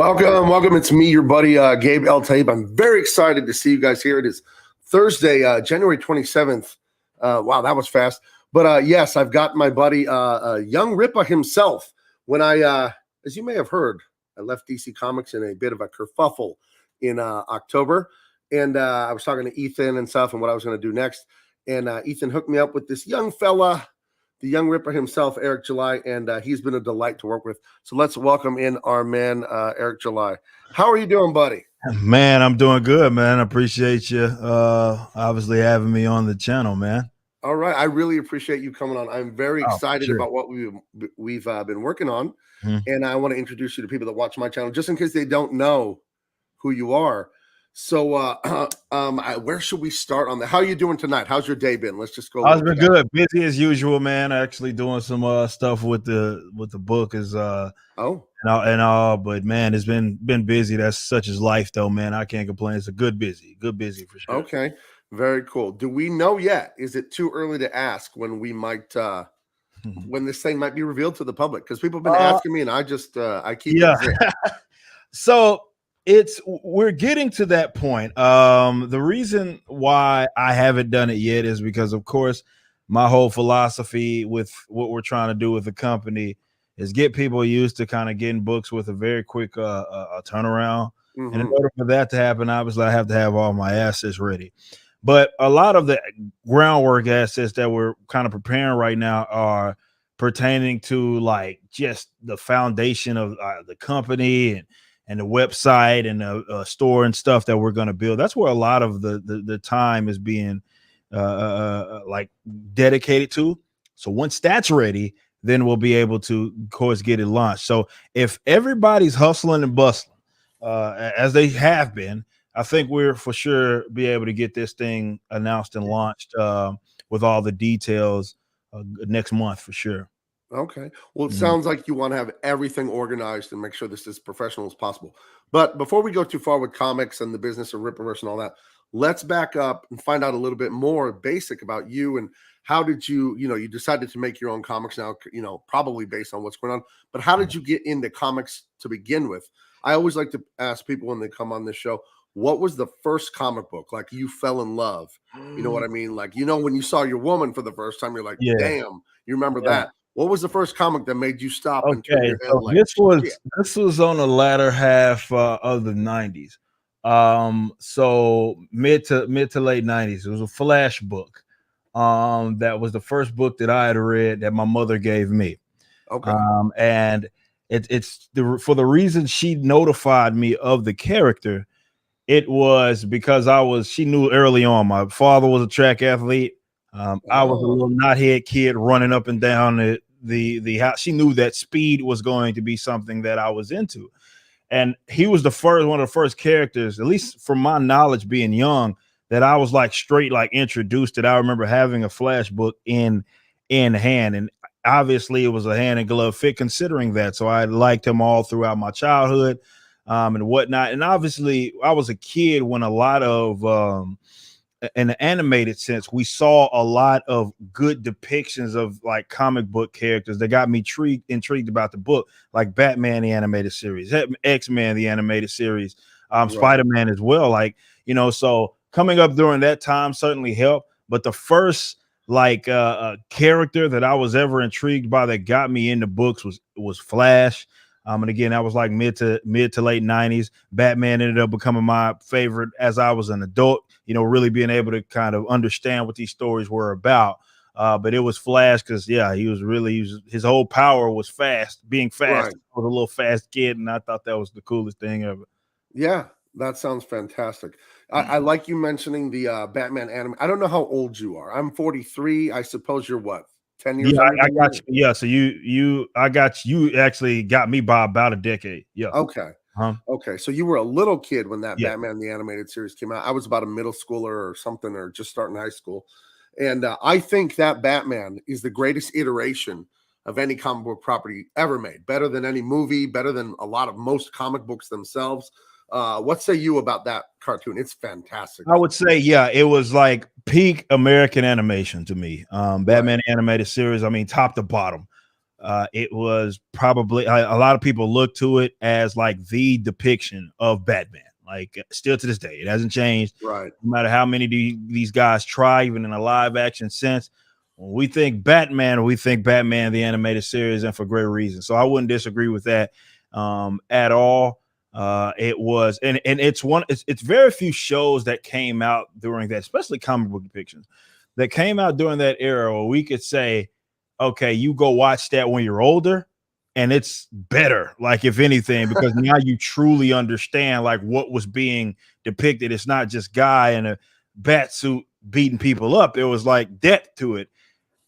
Welcome. It's me, your buddy, Gabe El Taib. I'm very excited to see you guys here. It is Thursday, January 27th. Wow, that was fast. But yes, I've got my buddy, Young Rippa himself. When as you may have heard, I left DC Comics in a bit of a kerfuffle in October. And I was talking to Ethan and stuff and what I was going to do next. And Ethan hooked me up with this young fella, the Young Ripper himself, Eric July, and he's been a delight to work with. So let's welcome in our man, Eric July. How are you doing, buddy? Man, I'm doing good, man. I appreciate you obviously having me on the channel, man. All right. I really appreciate you coming on. I'm very excited about what we've been working on. And I want to introduce you to people that watch my channel, just in case they don't know who you are. So where should we start on that? How are you doing tonight? How's your day been? Let's just go. I've been good. Busy as usual, man. Actually doing some stuff with the book is but man, it's been busy. That's such as life though, man. I can't complain. It's a good busy for sure. Okay. Very cool. Do we know yet? Is it too early to ask when we might when this thing might be revealed to the public? Because people have been asking me and I just I keep So we're getting to that point. The reason why I haven't done it yet is because, of course, my whole philosophy with what we're trying to do with the company is get people used to kind of getting books with a very quick turnaround. And in order for that to happen, obviously, I have to have all my assets ready. But a lot of the groundwork assets that we're kind of preparing right now are pertaining to like just the foundation of the company and the website and the store and stuff that we're going to build. That's where a lot of the time is being like dedicated to. So once that's ready, then we'll be able to, of course, get it launched. So if everybody's hustling and bustling, as they have been, I think we're for sure be able to get this thing announced and launched with all the details next month for sure. Okay. Well, it sounds like you want to have everything organized and make sure this is professional as possible. But before we go too far with comics and the business of Rippaverse and all that, let's back up and find out a little bit more basic about you and how did you, you decided to make your own comics now, probably based on what's going on. But how did you get into comics to begin with? I always like to ask people when they come on this show, what was the first comic book like you fell in love? You know what I mean? Like, when you saw your woman for the first time, you're like, damn, you remember that. What was the first comic that made you stop and turn your head like, this was on the latter half of the 90s. So mid to late 90s. It was a Flash book. That was the first book that I had read that my mother gave me. Okay. And it's for the reason she notified me of the character. It was because she knew early on my father was a track athlete. I was a little knothead kid running up and down the house. She knew that speed was going to be something that I was into. And he was one of the first characters, at least from my knowledge being young, that I was like straight like introduced to. I remember having a Flash book in hand. And obviously it was a hand and glove fit considering that. So I liked him all throughout my childhood and whatnot. And obviously I was a kid when a lot of in the animated sense, we saw a lot of good depictions of like comic book characters that got me intrigued about the book, like Batman, the animated series, X-Men, the animated series, Spider-Man as well. Like, so coming up during that time certainly helped. But the first like character that I was ever intrigued by that got me into books was Flash. And again, that was like mid to late 90s. Batman ended up becoming my favorite as I was an adult, really being able to kind of understand what these stories were about. But it was Flash because, his whole power was being fast. Right. I was a little fast kid, and I thought that was the coolest thing ever. Yeah, that sounds fantastic. I like you mentioning the Batman anime. I don't know how old you are. I'm 43. I suppose you're what? 10 years old? I got you. Yeah, so you actually got me by about a decade. Yeah. Okay. Okay. So you were a little kid when that Batman the animated series came out. I was about a middle schooler or something, or just starting high school. And I think that Batman is the greatest iteration of any comic book property ever made. Better than any movie, better than most comic books themselves. What say you about that cartoon? It's fantastic. I would say, it was like peak American animation to me. Batman animated series, I mean, top to bottom. it was probably a lot of people look to it as like the depiction of Batman. Like still to this day, it hasn't changed. Right. No matter how many these guys try, even in a live action sense. When we think Batman, we think Batman the animated series, and for great reason. So I wouldn't disagree with that at all. It was, and it's very few shows that came out during that, especially comic book depictions that came out during that era where we could say, okay, you go watch that when you're older and it's better, like if anything, because now you truly understand like what was being depicted. It's not just guy in a bat suit beating people up. There was like depth to it.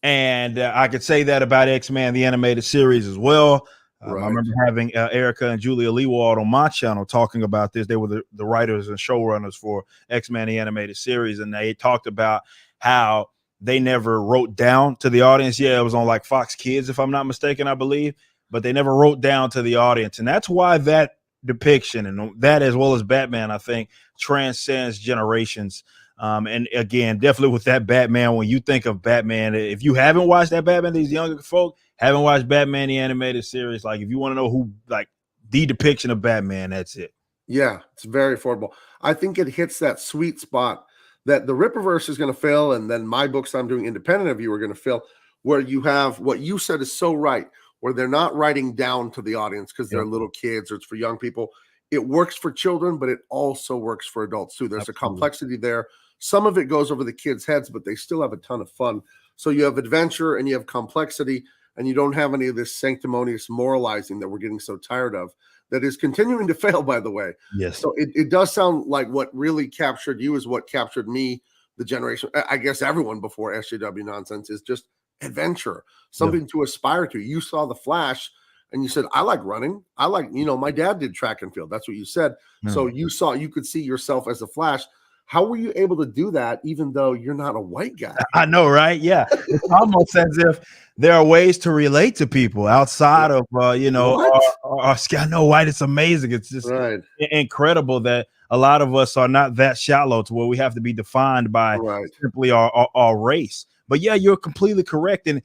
And I could say that about X-Men, the animated series as well. Right. I remember having Erica and Julia Lewald on my channel talking about this. They were the writers and showrunners for X-Men, the animated series. And they talked about how they never wrote down to the audience. Yeah, it was on like Fox Kids, if I'm not mistaken, I believe. But they never wrote down to the audience. And that's why that depiction and that, as well as Batman, I think, transcends generations. And again, definitely with that Batman, when you think of Batman, if you haven't watched that Batman, these younger folk haven't watched Batman, the animated series, like if you want to know who, like the depiction of Batman, that's it. Yeah, it's very affordable. I think it hits that sweet spot that the Rippaverse is going to fill, and then my books I'm doing independent of you are going to fill, where you have what you said is so right, where they're not writing down to the audience because they're little kids or it's for young people. It works for children, but it also works for adults too. There's a complexity there. Some of it goes over the kids' heads, but they still have a ton of fun. So you have adventure and you have complexity, and you don't have any of this sanctimonious moralizing that we're getting so tired of, that is continuing to fail, by the way. Yes. So it does sound like what really captured you is what captured me, the generation, I guess everyone before SJW nonsense, is just adventure, something to aspire to. You saw The Flash and you said, I like running. I like, my dad did track and field. That's what you said. So you could see yourself as a Flash. How were you able to do that, even though you're not a white guy? I know, right? Yeah. It's almost as if there are ways to relate to people outside of, our skin. I know, white. It's amazing. It's just incredible that a lot of us are not that shallow to where we have to be defined by simply our race. But yeah, you're completely correct. And,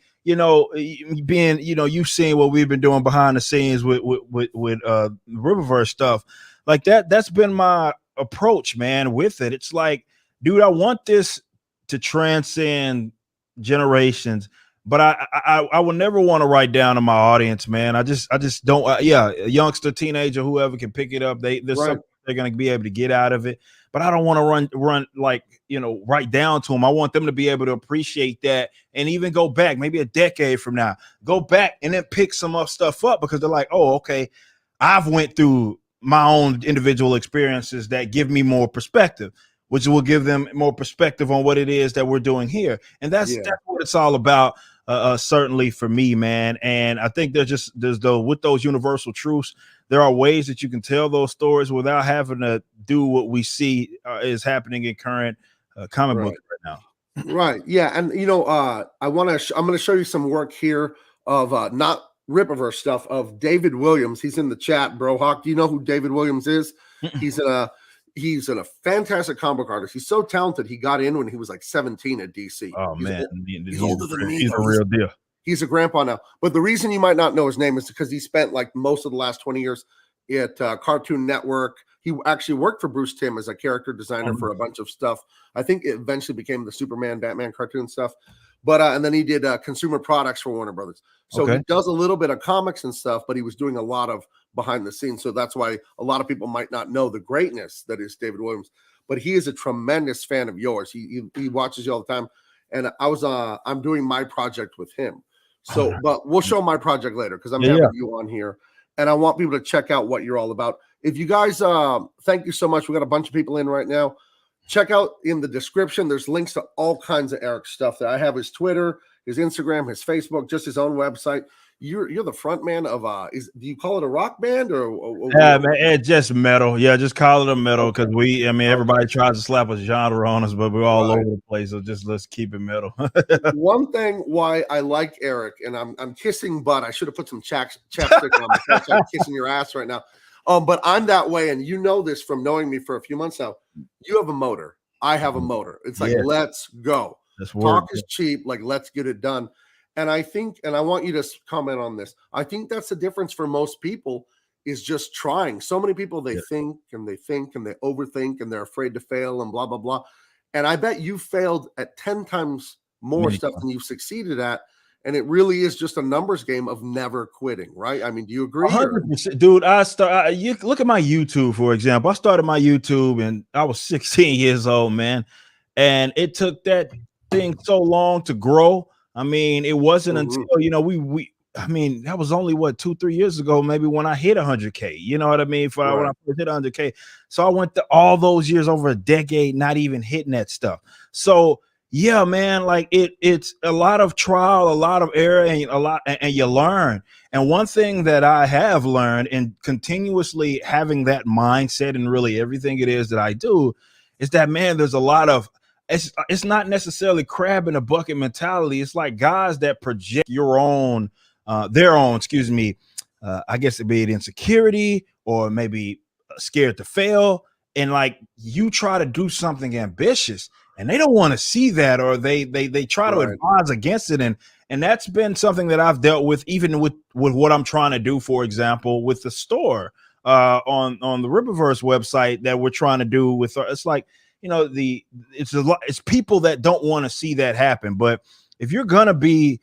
being, you've seen what we've been doing behind the scenes with Riververse stuff like that. That's been my approach, man, with it. It's like, dude, I want this to transcend generations, but I would never want to write down to my audience, man. I just don't. A youngster, teenager, whoever can pick it up, there's something they're going to be able to get out of it. But I don't want to run like, right down to them. I want them to be able to appreciate that and even go back maybe a decade from now, go back and then pick some stuff up, because they're like, oh, okay, I've went through my own individual experiences that give me more perspective, which will give them more perspective on what it is that we're doing here. And that's what it's all about. Certainly for me, man. And I think with those universal truths, there are ways that you can tell those stories without having to do what we see is happening in current comic books right now. Right. Yeah. And, I'm going to show you some work here of not Rippaverse stuff, of David Williams. He's in the chat, bro. Hawk, do you know who David Williams is? He's a fantastic comic book artist. He's so talented. He got in when he was like 17 at DC. Oh, man. He's older than me. He's a real deal. He's a grandpa now. But the reason you might not know his name is because he spent like most of the last 20 years at Cartoon Network. He actually worked for Bruce Timm as a character designer for a bunch of stuff. I think it eventually became the Superman, Batman cartoon stuff. But and then he did consumer products for Warner Brothers. So he does a little bit of comics and stuff, but he was doing a lot of behind the scenes. So that's why a lot of people might not know the greatness that is David Williams. But he is a tremendous fan of yours. He watches you all the time. And I'm doing my project with him. So, but we'll show my project later because I'm having you on here. And I want people to check out what you're all about. If you guys, thank you so much. We got a bunch of people in right now. Check out in the description. There's links to all kinds of Eric stuff that I have: his Twitter, his Instagram, his Facebook, just his own website. You're the front man of do you call it a rock band or man, it's just metal. Yeah, just call it a metal because everybody tries to slap a genre on us, but we're all over the place. So just let's keep it metal. One thing why I like Eric, and I'm kissing butt. I should have put some chapstick on my face. I'm kissing your ass right now. But I'm that way, and you know this from knowing me for a few months now. You have a motor. I have a motor. It's like, let's go. Talk is cheap. Like, let's get it done. And I think, and I want you to comment on this. I think that's the difference for most people is just trying. So many people, they Yeah. think and they think and they overthink and they're afraid to fail and blah, blah, blah. And I bet you failed at 10 times more Many stuff than you've succeeded at. And it really is just a numbers game of never quitting, right? I mean, do you agree? 100%, dude. You look at my YouTube, for example. I started my YouTube and I was 16 years old, man. And it took that thing so long to grow. I mean, it wasn't until, I mean, that was only what 2-3 years ago, maybe when I hit 100K. You know what I mean? When I first hit 100K. So I went to all those years, over a decade, not even hitting that stuff. So yeah, man, like it's a lot of trial, a lot of error, and you learn. And one thing that I have learned in continuously having that mindset in really everything it is that I do is that, man, there's a lot of it's not necessarily crab in a bucket mentality. It's like guys that project their own, excuse me, I guess it'd be insecurity or maybe scared to fail. And like you try to do something ambitious and they don't want to see that, or they try to advise against it. And that's been something that I've dealt with, even with what I'm trying to do, for example, with the store on the Rippaverse website that we're trying to do with, it's like, it's people that don't want to see that happen. But if you're going to be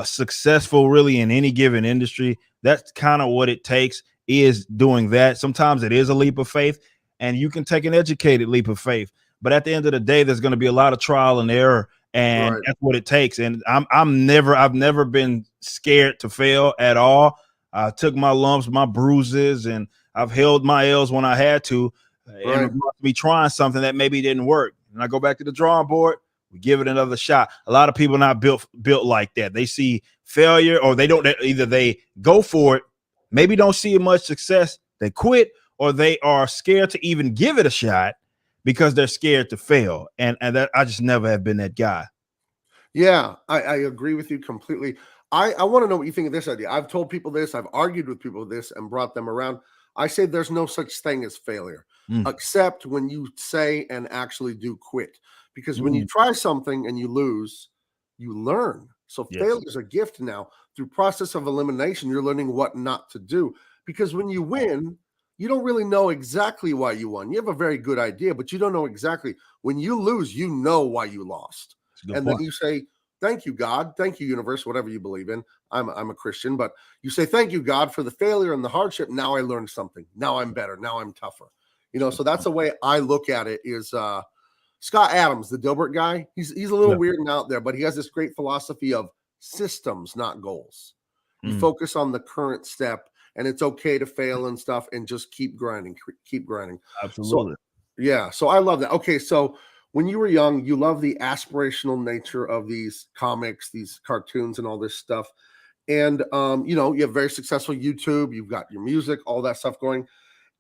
successful really in any given industry, that's kind of what it takes, is doing that. Sometimes it is a leap of faith, and you can take an educated leap of faith. But at the end of the day, there's going to be a lot of trial and error, and that's what it takes. And I've never been scared to fail at all. I took my lumps, my bruises, and I've held my L's when I had to. And me trying something that maybe didn't work, and I go back to the drawing board. We give it another shot. A lot of people not built like that. They see failure, or either they go for it, maybe don't see much success, they quit, or they are scared to even give it a shot because they're scared to fail. And that I just never have been that guy. Yeah, I agree with you completely. I want to know what you think of this idea. I've told people this, I've argued with people this and brought them around. I say there's no such thing as failure, except when you say and actually do quit. Because when you try something and you lose, you learn. So failure is a gift now. Through process of elimination, you're learning what not to do. Because when you win, you don't really know exactly why you won. You have a very good idea, but you don't know exactly. When you lose, you know why you lost. And then you say, thank you, God. Thank you, universe, whatever you believe in. I'm a Christian, but you say, thank you, God, for the failure and the hardship. Now I learned something. Now I'm better. Now I'm tougher. So that's the way I look at it. Is Scott Adams, the Dilbert guy. He's a little weird and out there, but he has this great philosophy of systems, not goals. You focus on the current step, and it's okay to fail and stuff, and just keep grinding. Absolutely. So I love that. Okay, so when you were young, you love the aspirational nature of these comics, these cartoons, and all this stuff. And you have very successful YouTube. You've got your music, all that stuff going.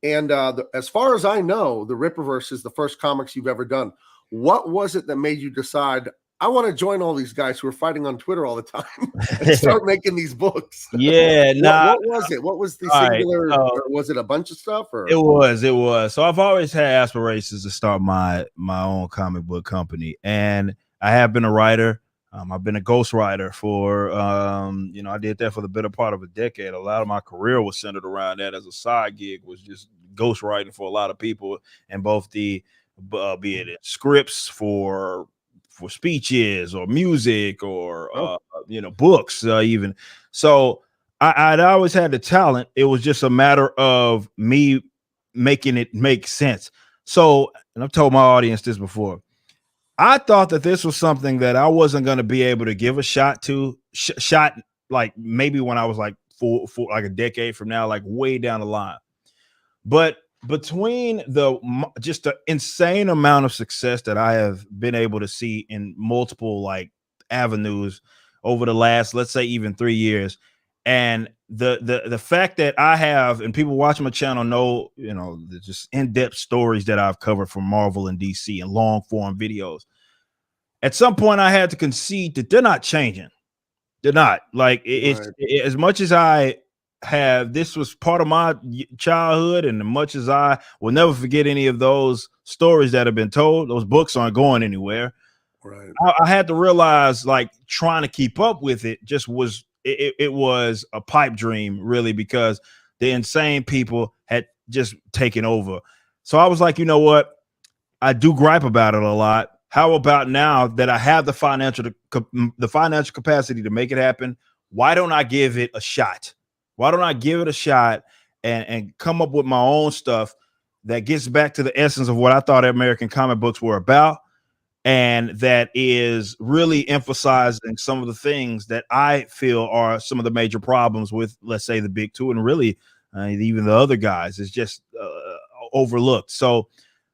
And as far as I know, the Rippaverse is the first comics you've ever done. What was it that made you decide, I want to join all these guys who are fighting on Twitter all the time and start making these books? Yeah, what was it? What was the singular? Or was it a bunch of stuff? Or it was. So I've always had aspirations to start my own comic book company, and I have been a writer. I've been a ghostwriter for, I did that for the better part of a decade. A lot of my career was centered around that as a side gig, was just ghostwriting for a lot of people, and both be it scripts for speeches or music or, books even. So I'd always had the talent. It was just a matter of me making it make sense. So, and I've told my audience this before, I thought that this was something that I wasn't going to be able to give a shot to, like maybe when I was like for like a decade from now, like way down the line. But between just the insane amount of success that I have been able to see in multiple like avenues over the last, let's say, even 3 years, and the fact that I have, and people watching my channel know, just in-depth stories that I've covered from Marvel and DC and long form videos. At some point, I had to concede that they're not changing. They're not. Like it's as much as I have, this was part of my childhood, and as much as I will never forget any of those stories that have been told, those books aren't going anywhere. Right. I had to realize, like, trying to keep up with it just was it was a pipe dream, really, because the insane people had just taken over. So I was like, you know what? I do gripe about it a lot. How about now that I have the financial capacity to make it happen? Why don't I give it a shot? Why don't I give it a shot and come up with my own stuff that gets back to the essence of what I thought American comic books were about, and that is really emphasizing some of the things that I feel are some of the major problems with, let's say, the big two, and really even the other guys is just overlooked. So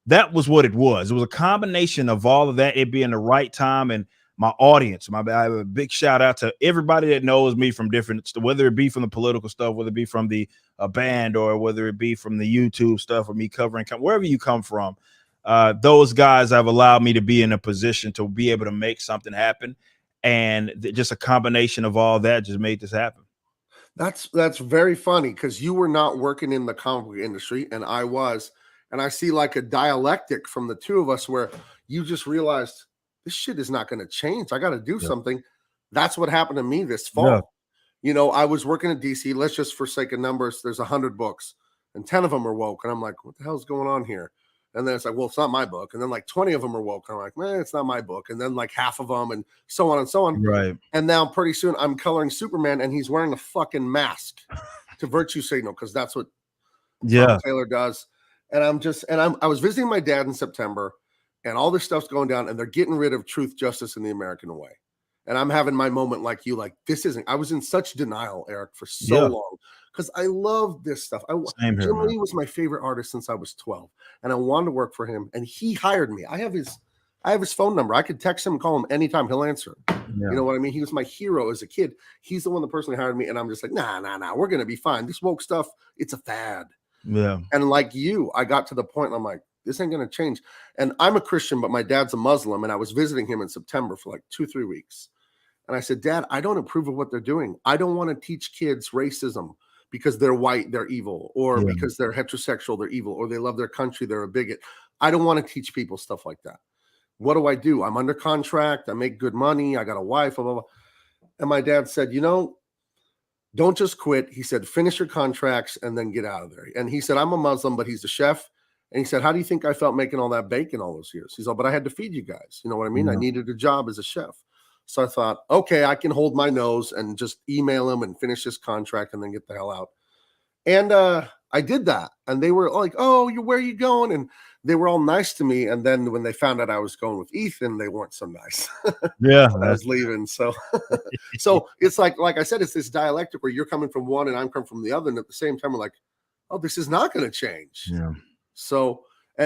that was what it was. It was a combination of all of that, it being the right time, and my audience. I have a big shout out to everybody that knows me from different, whether it be from the political stuff, whether it be from the band, or whether it be from the YouTube stuff, or me covering wherever you come from. Those guys have allowed me to be in a position to be able to make something happen, and just a combination of all that just made this happen. That's very funny because you were not working in the comic book industry and I was, and I see like a dialectic from the two of us where you just realized this shit is not going to change. I got to do something. That's what happened to me this fall. Yeah. You know, I was working at DC. Let's just, for sake of numbers, there's 100 books and 10 of them are woke, and I'm like, what the hell's going on here? And then it's like, well, it's not my book. And then like 20 of them are woke. And I'm like, man, it's not my book. And then like half of them, and so on and so on. Right. And now pretty soon I'm coloring Superman and he's wearing a fucking mask to virtue signal, because that's what Tom Taylor does. And I was visiting my dad in September, and all this stuff's going down, and they're getting rid of truth, justice, and the American way. And I'm having my moment like you, like, this isn't, I was in such denial, Eric, for so long, because I love this stuff. Jim Lee was my favorite artist since I was 12, and I wanted to work for him, and he hired me. I have his phone number. I could text him and call him anytime. He'll answer. You know what I mean? He was my hero as a kid. He's the one that personally hired me, and I'm just like, nah, we're going to be fine. This woke stuff, it's a fad. Yeah. And like you, I got to the point, and I'm like, this ain't going to change. And I'm a Christian, but my dad's a Muslim, and I was visiting him in September for like 2-3 weeks. And I said, Dad, I don't approve of what they're doing. I don't want to teach kids racism because they're white, they're evil, or because they're heterosexual, they're evil, or they love their country, they're a bigot. I don't want to teach people stuff like that. What do? I'm under contract. I make good money. I got a wife, blah, blah, blah. And my dad said, don't just quit. He said, finish your contracts and then get out of there. And he said, I'm a Muslim, but he's a chef. And he said, how do you think I felt making all that bacon all those years? He's like, but I had to feed you guys. You know what I mean? I needed a job as a chef. So I thought, okay, I can hold my nose and just email him and finish this contract and then get the hell out. And I did that. And they were like, oh, where are you going? And they were all nice to me. And then when they found out I was going with Ethan, they weren't so nice. Yeah. I was leaving. So so it's like I said, it's this dialectic where you're coming from one and I'm coming from the other. And at the same time, we're like, oh, this is not going to change. Yeah. So,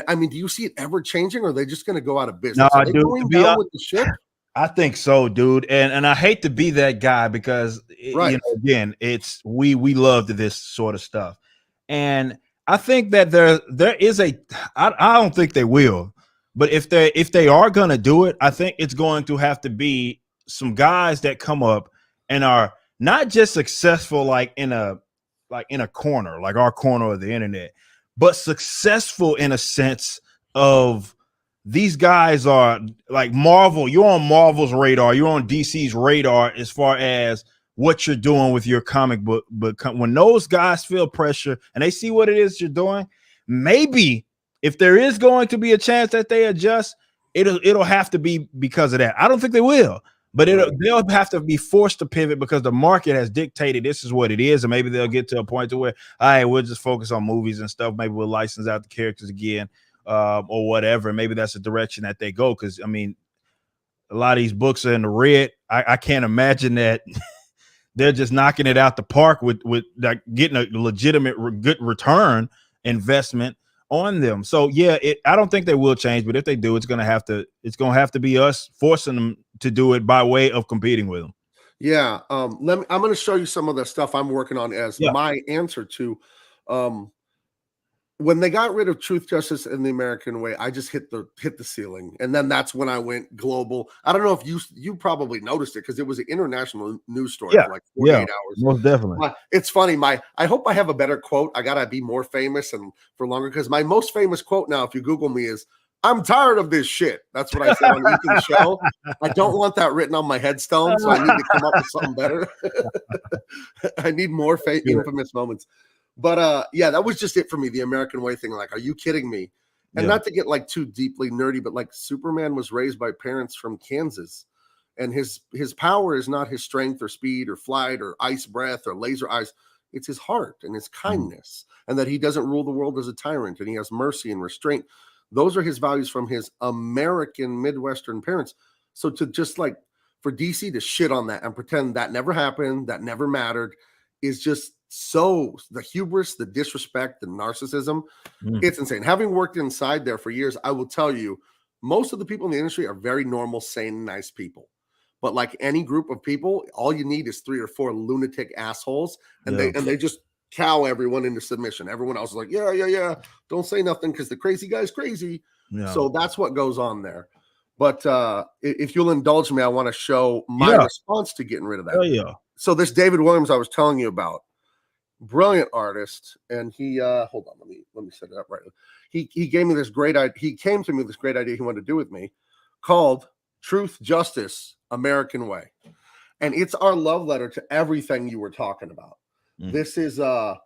I mean, do you see it ever changing, or are they just going to go out of business? No, are they going down with the ship? I think so, dude. And I hate to be that guy because again, it's we love this sort of stuff. And I think that there is I don't think they will, but if they are gonna do it, I think it's going to have to be some guys that come up and are not just successful like in a corner, like our corner of the internet, but successful in a sense of these guys are like Marvel. You're on Marvel's radar. You're on DC's radar as far as what you're doing with your comic book. But when those guys feel pressure and they see what it is you're doing, maybe if there is going to be a chance that they adjust, it'll have to be because of that. I don't think they will, but they'll have to be forced to pivot because the market has dictated this is what it is. And maybe they'll get to a point to where, all right, we'll just focus on movies and stuff. Maybe we'll license out the characters again. Or whatever. Maybe that's the direction that they go. Because I mean, a lot of these books are in the red. I can't imagine that they're just knocking it out the park with like getting a legitimate good return investment on them. So yeah, I don't think they will change, but if they do, it's gonna have to be us forcing them to do it by way of competing with them. Yeah. I'm gonna show you some of the stuff I'm working on as my answer to when they got rid of Truth, Justice, and the American Way. I just hit the ceiling, and then that's when I went global. I don't know if you probably noticed it because it was an international news story for like 48 hours. Most definitely. It's funny. I hope I have a better quote. I gotta be more famous and for longer, because my most famous quote now, if you Google me, is I'm tired of this shit. That's what I said on Ethan's show. I don't want that written on my headstone, so I need to come up with something better. I need more infamous moments. But yeah, that was just it for me. The American Way thing. Like, are you kidding me? And not to get like too deeply nerdy, but like Superman was raised by parents from Kansas, and his power is not his strength or speed or flight or ice breath or laser eyes. It's his heart and his kindness, and that he doesn't rule the world as a tyrant, and he has mercy and restraint. Those are his values from his American Midwestern parents. So to just like for DC to shit on that and pretend that never happened, that never mattered, is just so the hubris, the disrespect, the narcissism. It's insane. Having worked inside there for years, I will tell you, most of the people in the industry are very normal, sane, nice people. But like any group of people, all you need is 3 or 4 lunatic assholes, and they just cow everyone into submission. Everyone else is like, yeah, don't say nothing because the crazy guy's crazy. So that's what goes on there. But if you'll indulge me, I want to show my response to getting rid of that. So this David Williams I was telling you about, brilliant artist, and he hold on, let me set it up right. He gave me this great idea. He came to me with this great idea he wanted to do with me, called Truth, Justice, American Way, and it's our love letter to everything you were talking about. This is our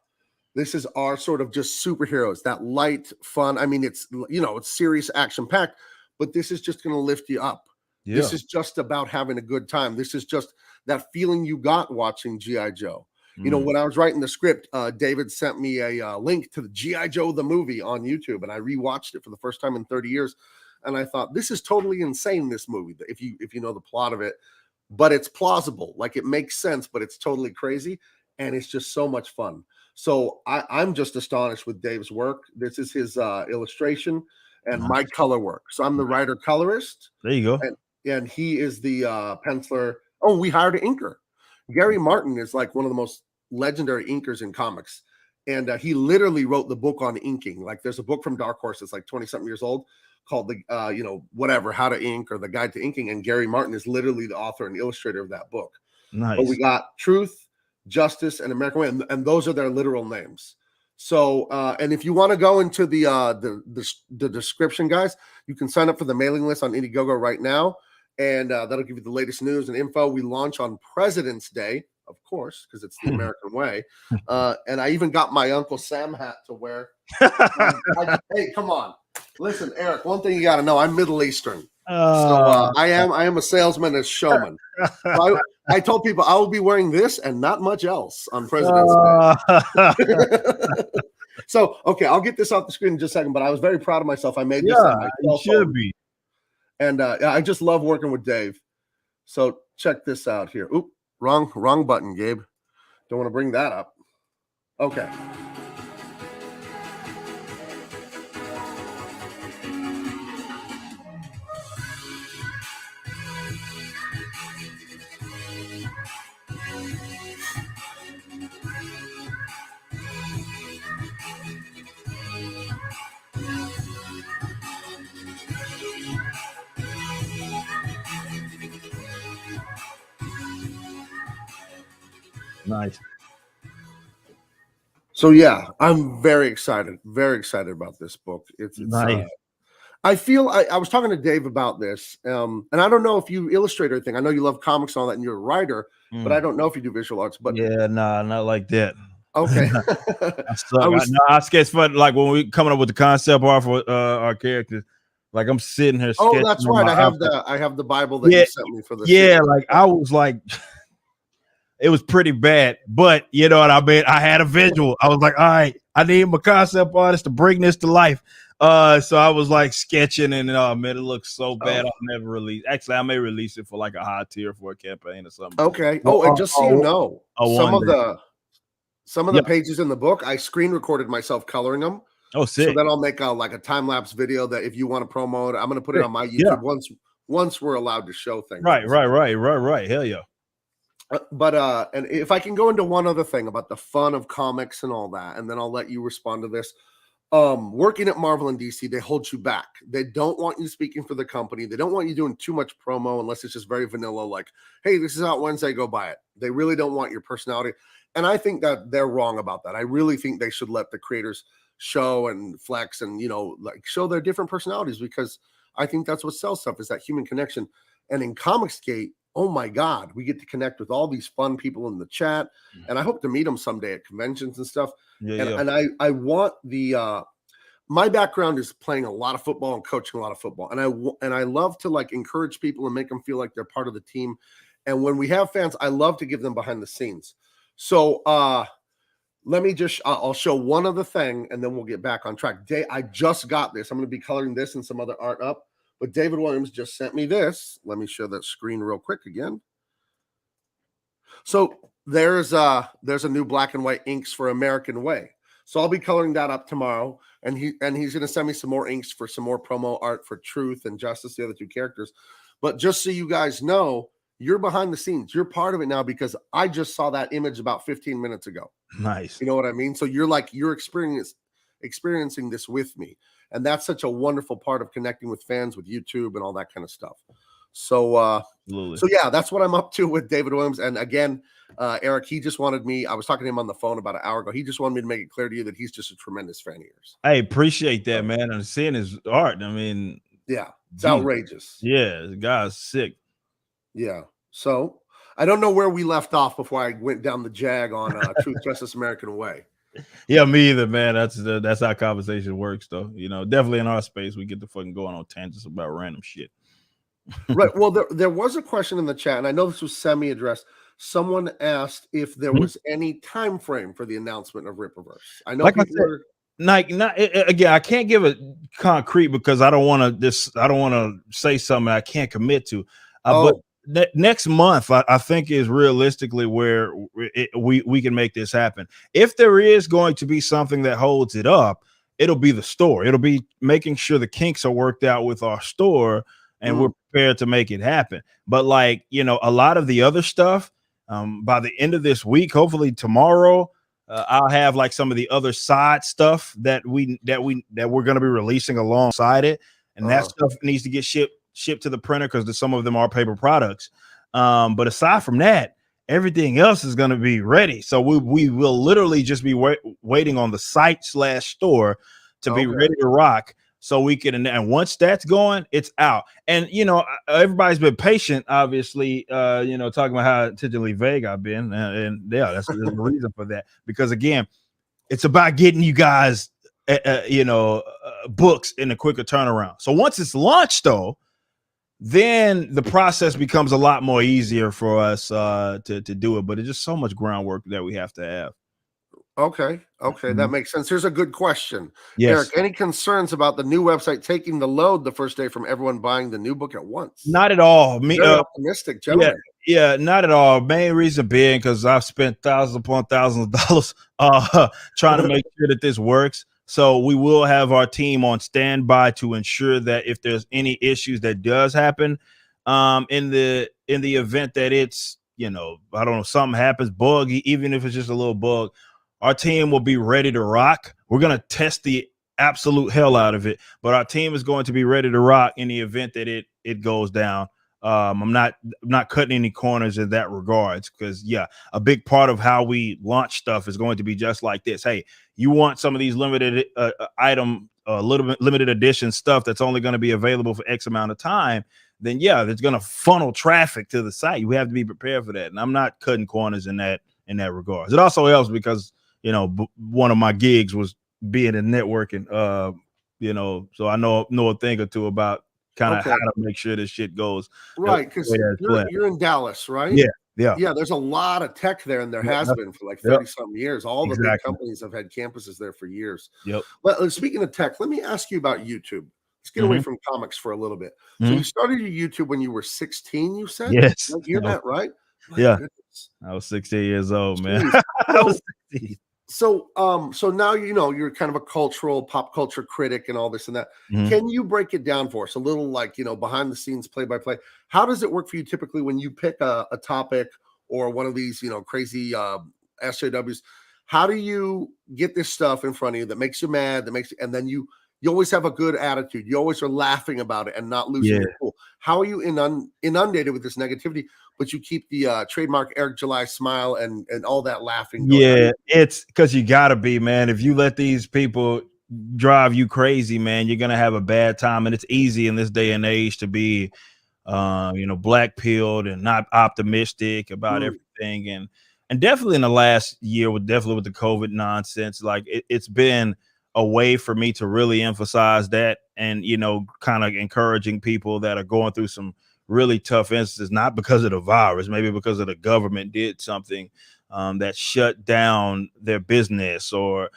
sort of just superheroes, that light fun. I mean, it's it's serious, action packed, but this is just going to lift you up. This is just about having a good time. This is just that feeling you got watching G.I. Joe. You know, when I was writing the script, David sent me a link to the G.I. Joe the movie on YouTube, and I rewatched it for the first time in 30 years. And I thought, this is totally insane, this movie, if you know the plot of it. But it's plausible. Like, it makes sense, but it's totally crazy. And it's just so much fun. So I'm just astonished with Dave's work. This is his illustration and my color work. So I'm the writer colorist. There you go. And he is the penciler. Oh, we hired an inker. Gary Martin is like one of the most legendary inkers in comics. And he literally wrote the book on inking. Like, there's a book from Dark Horse that's like 20-something years old called the, whatever, How to Ink or The Guide to Inking. And Gary Martin is literally the author and illustrator of that book. Nice. But we got Truth, Justice, and American Way. And those are their literal names. So, and if you want to go into the description, guys, you can sign up for the mailing list on Indiegogo right now. And that'll give you the latest news and info. We launch on President's Day, of course, because it's the American way. And I even got my Uncle Sam hat to wear. Hey, come on. Listen, Eric, one thing you got to know, I'm Middle Eastern. So I am a salesman and showman. So I told people I will be wearing this and not much else on President's Day. So, okay, I'll get this off the screen in just a second, but I was very proud of myself. I made this. You should be. And I just love working with Dave. So check this out here. Oop, wrong button, Gabe. Don't want to bring that up. Okay. Nice. So yeah, I'm very excited about this book. It's nice. I feel I was talking to Dave about this, and I don't know if you illustrate or anything. I know you love comics and all that, and you're a writer, but I don't know if you do visual arts. But not like that. Okay. I sketch fun like when we coming up with the concept art for our characters. Like, I'm sitting here. Oh, that's right. I have the Bible that you sent me for this. Yeah, like I was like. It was pretty bad, but you know what I mean? I had a visual. I was like, all right, I need my concept artist to bring this to life. So I was like sketching, and man, it looks so bad. I'll never release. Actually, I may release it for like a high tier for a campaign or something. Okay. Oh, and just so you know, some of the pages in the book, I screen recorded myself coloring them. Oh, sick. So then I'll make like a time lapse video that if you want to promote, I'm going to put it on my YouTube once we're allowed to show things. Right. Hell yeah. But and if I can go into one other thing about the fun of comics and all that, and then I'll let you respond to this. Working at Marvel and DC, they hold you back. They don't want you speaking for the company. They don't want you doing too much promo unless it's just very vanilla, like, hey, this is out Wednesday, go buy it. They really don't want your personality. And I think that they're wrong about that. I really think they should let the creators show and flex and, like show their different personalities, because I think that's what sells stuff, is that human connection. And in Comicsgate, oh my God, we get to connect with all these fun people in the chat. And I hope to meet them someday at conventions and stuff. And I want my background is playing a lot of football and coaching a lot of football. And I love to like encourage people and make them feel like they're part of the team. And when we have fans, I love to give them behind the scenes. So let me just, I'll show one other thing and then we'll get back on track. I just got this. I'm going to be coloring this and some other art up, but David Williams just sent me this. Let me show that screen real quick again. So there's a new black and white inks for American Way. So I'll be coloring that up tomorrow, and he's going to send me some more inks for some more promo art for Truth and Justice, the other two characters. But just so you guys know, you're behind the scenes. You're part of it now because I just saw that image about 15 minutes ago. Nice. You know what I mean? So you're experiencing this with me. And that's such a wonderful part of connecting with fans with YouTube and all that kind of stuff. So yeah, that's what I'm up to with David Williams. And again, Eric, he just wanted me, I was talking to him on the phone about an hour ago. He just wanted me to make it clear to you that he's just a tremendous fan of yours. I appreciate that, man. And seeing his art, I mean, yeah, it's outrageous. Yeah, the guy's sick. Yeah. So I don't know where we left off before I went down the jag on Truth, Justice, American Way. Yeah, me either, man. That's how conversation works, though. Definitely in our space, we get to fucking going on tangents about random shit. Right. Well, there was a question in the chat, and I know this was semi-addressed. Someone asked if there was any time frame for the announcement of Rippaverse. I know like again, I can't give it concrete because I don't want to say something I can't commit to. But next month, I think is realistically where we can make this happen. If there is going to be something that holds it up, it'll be the store. It'll be making sure the kinks are worked out with our store, and we're prepared to make it happen. But a lot of the other stuff, by the end of this week, hopefully tomorrow, I'll have like some of the other side stuff that we're going to be releasing alongside it, and that stuff needs to get shipped to the printer because some of them are paper products. But aside from that, everything else is going to be ready. So we will literally just be waiting on the site/store to be ready to rock. So we can, and once that's going, it's out. And everybody's been patient, obviously. Talking about how intentionally vague I've been, and yeah, there's a reason for that. Because again, it's about getting you guys, books in a quicker turnaround. So once it's launched, though, then the process becomes a lot more easier for us to do it. But it's just so much groundwork that we have to have. Okay, that makes sense. Here's a good question. Yes. Eric, any concerns about the new website taking the load the first day from everyone buying the new book at once? Not at all. Very optimistic, gentlemen. Yeah, not at all. Main reason being because I've spent thousands upon thousands of dollars trying to make sure that this works. So we will have our team on standby to ensure that if there's any issues that does happen in the event that it's, I don't know, something happens, bug, even if it's just a little bug, our team will be ready to rock. We're going to test the absolute hell out of it, but our team is going to be ready to rock in the event that it goes down. I'm not cutting any corners in that regards because, yeah, a big part of how we launch stuff is going to be just like this. Hey, you want some of these limited limited edition stuff that's only going to be available for X amount of time, then, yeah, it's going to funnel traffic to the site. We have to be prepared for that. And I'm not cutting corners in that regards. It also helps because, one of my gigs was being in networking, so I know a thing or two about kind of how to make sure this shit goes right. Because you're in Dallas, right? Yeah. There's a lot of tech there, and there has been for like 30 something years. All the big companies have had campuses there for years. Yep. But speaking of tech, let me ask you about YouTube. Let's get away from comics for a little bit. So you started your YouTube when you were 16, you said? Yes. Did I hear that right? Yeah. I was 16 years old, man. I was 16. So now you're kind of a pop culture critic and all this and that. Can you break it down for us a little, like behind the scenes, play by play? How does it work for you typically when you pick a topic or one of these crazy SJWs? How do you get this stuff in front of you that makes you mad, and then you you always have a good attitude. You always are laughing about it and not losing Yeah. your cool. How are you inundated with this negativity, but you keep the trademark Eric July smile and all that laughing going? Yeah, it's because you gotta be, man. If you let these people drive you crazy, man, you're gonna have a bad time. And it's easy in this day and age to be black pilled and not optimistic about everything. And definitely in the last year, with the COVID nonsense, like it's been a way for me to really emphasize that, and kind of encouraging people that are going through some really tough instances, not because of the virus, maybe because of the government did something that shut down their business, or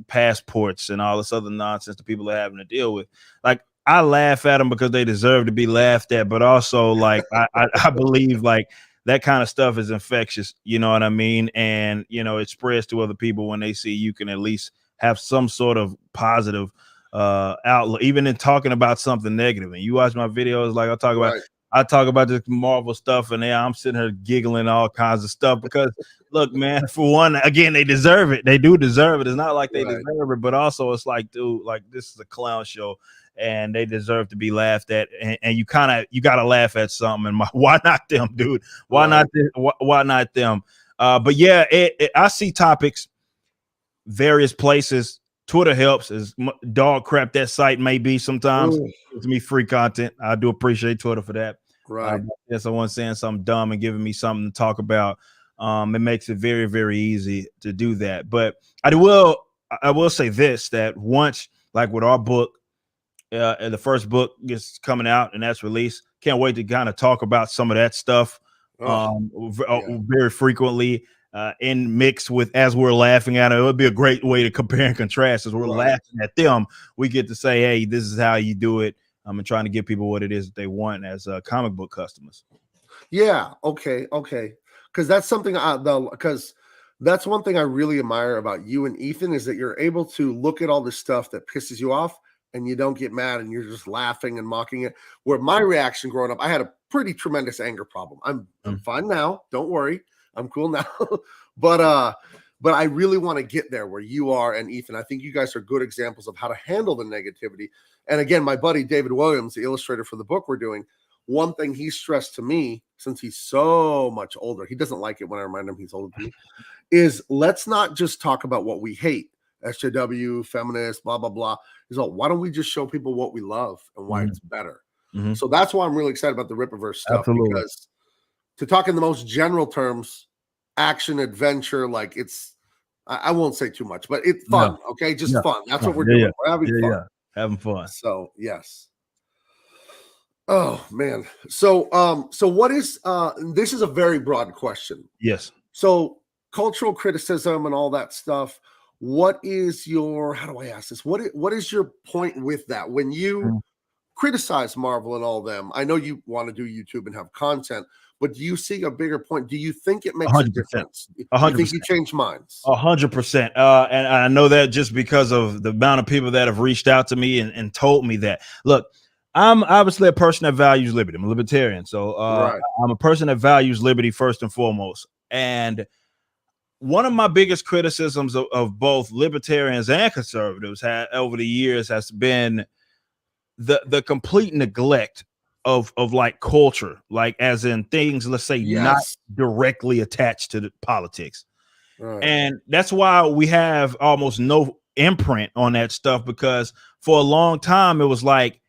passports and all this other nonsense that people are having to deal with. Like, I laugh at them because they deserve to be laughed at, but also, like, I believe like that kind of stuff is infectious. You know what I mean? And it spreads to other people when they see you can at least have some sort of positive outlook, even in talking about something negative. And you watch my videos, like I talk about this Marvel stuff, and I'm sitting here giggling all kinds of stuff because, look, man, for one, again, they deserve it. They do deserve it. It's not like they deserve it, but also it's like, dude, like, this is a clown show, and they deserve to be laughed at. And you got to laugh at something. And why not them, dude? Why not them? But yeah, I see topics various places. Twitter helps, as dog crap that site may be sometimes. Gives me free content. I do appreciate Twitter for that. Right. Someone saying something dumb and giving me something to talk about. It makes it very, very easy to do that. But I will say this, that once, like with our book, the first book is coming out and that's released, can't wait to kind of talk about some of that stuff very frequently. In mix with, as we're laughing at it would be a great way to compare and contrast. As we're laughing at them, we get to say, hey, this is how you do it. I'm trying to give people what it is that they want as comic book customers. Yeah. Okay. Because that's something because that's one thing I really admire about you and Ethan, is that you're able to look at all this stuff that pisses you off and you don't get mad and you're just laughing and mocking it. Where my reaction growing up, I had a pretty tremendous anger problem. I'm fine now. Don't worry. I'm cool now. but I really want to get there where you are and Ethan. I think you guys are good examples of how to handle the negativity. And again, my buddy David Williams, the illustrator for the book we're doing, one thing he stressed to me, since he's so much older, he doesn't like it when I remind him he's older than me, is let's not just talk about what we hate, SJW, feminist, blah, blah, blah. He's like, why don't we just show people what we love and why it's better? So that's why I'm really excited about the Rippaverse stuff. Absolutely. Because to talk in the most general terms, action, adventure, like I won't say too much, but it's fun. No. Okay. Just fun. That's what we're doing. Yeah. We're having fun. Having fun. So yes. Oh man. So what is, this is a very broad question. Yes. So cultural criticism and all that stuff. What is your, how do I ask this? What is your point with that? When you criticize Marvel and all them, I know you want to do YouTube and have content, but do you see a bigger point? Do you think it makes 100%. A difference? 100%. You think you change minds? 100%. And I know that just because of the amount of people that have reached out to me and told me that. Look, I'm obviously a person that values liberty. I'm a libertarian. So I'm a person that values liberty first and foremost. And one of my biggest criticisms of both libertarians and conservatives over the years has been the complete neglect of like culture, like as in things, let's say, not directly attached to the politics. And that's why we have almost no imprint on that stuff, because for a long time it was like,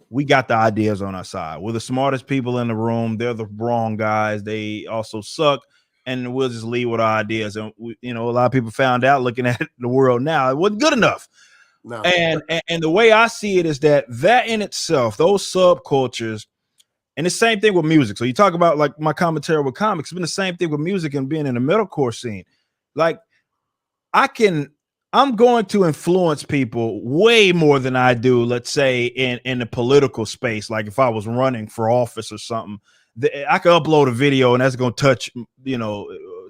we got the ideas on our side. We're the smartest people in the room. They're the wrong guys. They also suck. And we'll just leave with our ideas. And a lot of people found out, looking at the world now, it wasn't good enough. No. And the way I see it is that in itself, those subcultures, and the same thing with music. So you talk about like my commentary with comics, it's been the same thing with music and being in the metalcore scene. Like I'm going to influence people way more than I do, let's say, in the political space. Like if I was running for office or something, I could upload a video and that's going to touch,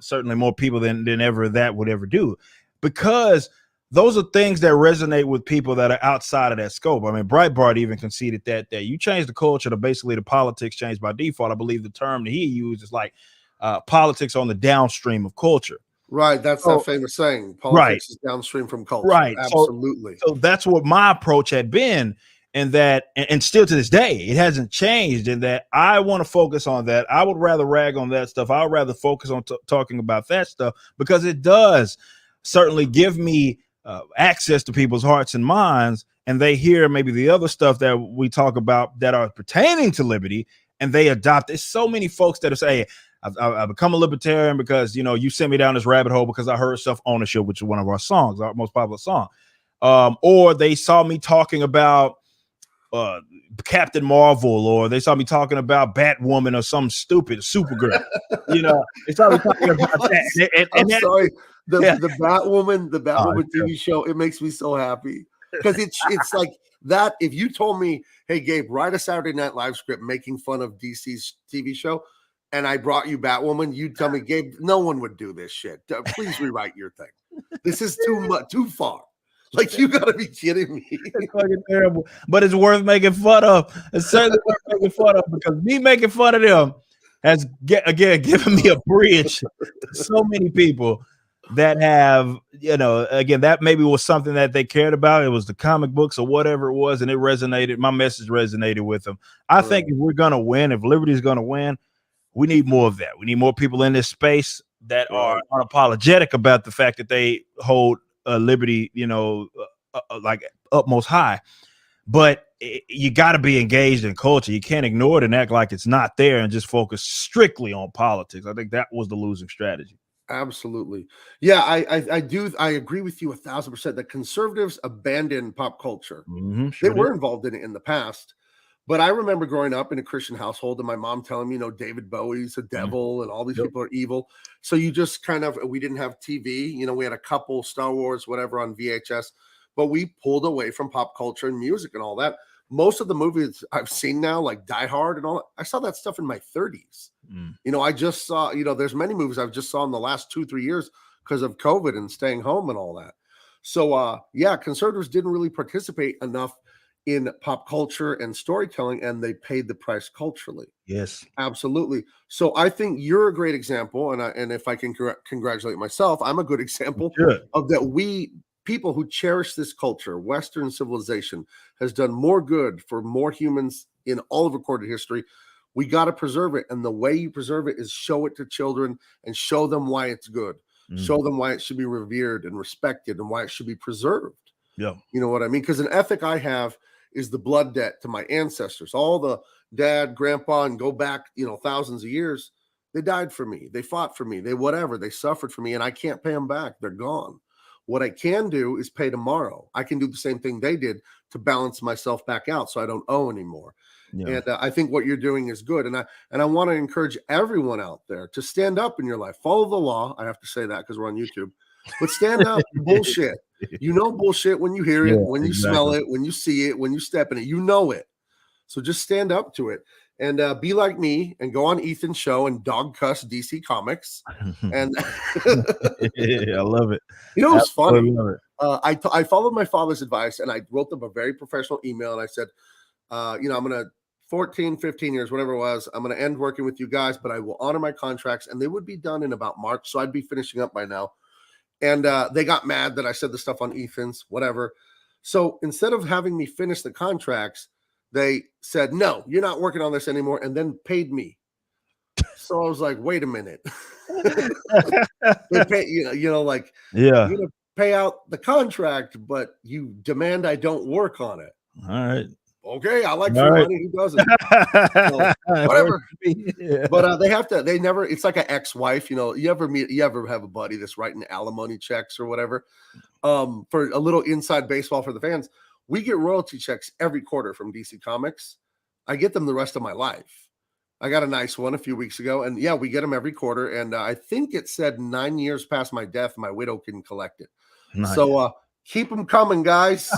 certainly more people than ever that would ever do, because those are things that resonate with people that are outside of that scope. I mean, Breitbart even conceded that you change the culture to basically the politics changed by default. I believe the term that he used is like politics on the downstream of culture. Right. That's that So famous saying, right, politics is downstream from culture. right. Absolutely. So that's what my approach had been, and that, and still to this day, it hasn't changed. In that, I want to focus on that. I would rather rag on that stuff. I would rather focus on talking about that stuff, because it does certainly give me access to people's hearts and minds, and they hear maybe the other stuff that we talk about that are pertaining to liberty, and they adopt. There's so many folks that say, hey, I've become a libertarian because, you know, you sent me down this rabbit hole because I heard Self Ownership, which is one of our songs, our most popular song. Or they saw me talking about Captain Marvel, or they saw me talking about Batwoman or some stupid Supergirl. You know, they saw me talking about that. I'm that, sorry. yeah. The Batwoman Oh, TV show, it makes me so happy because it's like that. If you told me, hey Gabe, write a Saturday Night Live script making fun of DC's TV show, and I brought you Batwoman, you'd tell me, Gabe, no one would do this shit. Please rewrite your thing. This is too much, too far. Like, you gotta be kidding me. It's fucking terrible, but it's worth making fun of. It's certainly worth making fun of, because me making fun of them has again given me a bridge to so many people that have, you know, again, that maybe was something that they cared about. It was the comic books or whatever it was, and it resonated. My message resonated with them. I think if we're gonna win, if liberty is gonna win, we need more of that. We need more people in this space that are unapologetic about the fact that they hold liberty, you know, like utmost high. But you got to be engaged in culture. You can't ignore it and act like it's not there and just focus strictly on politics. I think that was the losing strategy. Absolutely. Yeah, I do. I agree with you 1,000% that conservatives abandon pop culture. They were involved in it in the past. But I remember growing up in a Christian household and my mom telling me, you know, David Bowie's a devil and all these people are evil. So you just kind of, we didn't have TV, you know, we had a couple Star Wars, whatever on VHS, but we pulled away from pop culture and music and all that. Most of the movies I've seen now, like Die Hard and all that, I saw that stuff in my 30s. You know, I just saw, you know, there's many movies I've just saw in the last 2-3 years because of COVID and staying home and all that. So, yeah, conservatives didn't really participate enough in pop culture and storytelling, and they paid the price culturally. Yes, absolutely. So I think you're a great example, and if I can congratulate myself, I'm a good example of that. We people who cherish this culture, Western civilization, has done more good for more humans in all of recorded history. We got to preserve it, and the way you preserve it is show it to children and show them why it's good. Show them why it should be revered and respected and why it should be preserved. Yeah, you know what I mean? Because an ethic I have is the blood debt to my ancestors. All the dad, grandpa, and go back, you know, thousands of years. They died for me. They fought for me. They whatever. They suffered for me, and I can't pay them back. They're gone. What I can do is pay tomorrow. I can do the same thing they did to balance myself back out, so I don't owe anymore. And I think what you're doing is good. And I want to encourage everyone out there to stand up in your life. Follow the law. I have to say that because we're on YouTube. But stand up. Bullshit. You know bullshit when you hear it, when you smell it, when you see it, when you step in it. You know it. So just stand up to it and be like me and go on Ethan's show and dog cuss DC Comics. And I love it. You know, it's funny. I followed my father's advice and I wrote them a very professional email. And I said, you know, I'm going to 14, 15 years, whatever it was, I'm going to end working with you guys, but I will honor my contracts. And they would be done in about March. So I'd be finishing up by now. And they got mad that I said the stuff on Ethan's, whatever. So instead of having me finish the contracts, they said, no, you're not working on this anymore, and then paid me. So I was like, wait a minute. They pay, you know, like, you're going to pay out the contract, but you demand I don't work on it. All right. Okay, I like free money. Who doesn't? So, whatever. But they never, it's like an ex-wife, you know, you ever have a buddy that's writing alimony checks or whatever, for a little inside baseball for the fans. We get royalty checks every quarter from DC Comics. I get them the rest of my life. I got a nice one a few weeks ago, and yeah, we get them every quarter. And I think it said 9 years past my death, my widow can collect it. Nice. So, keep them coming, guys.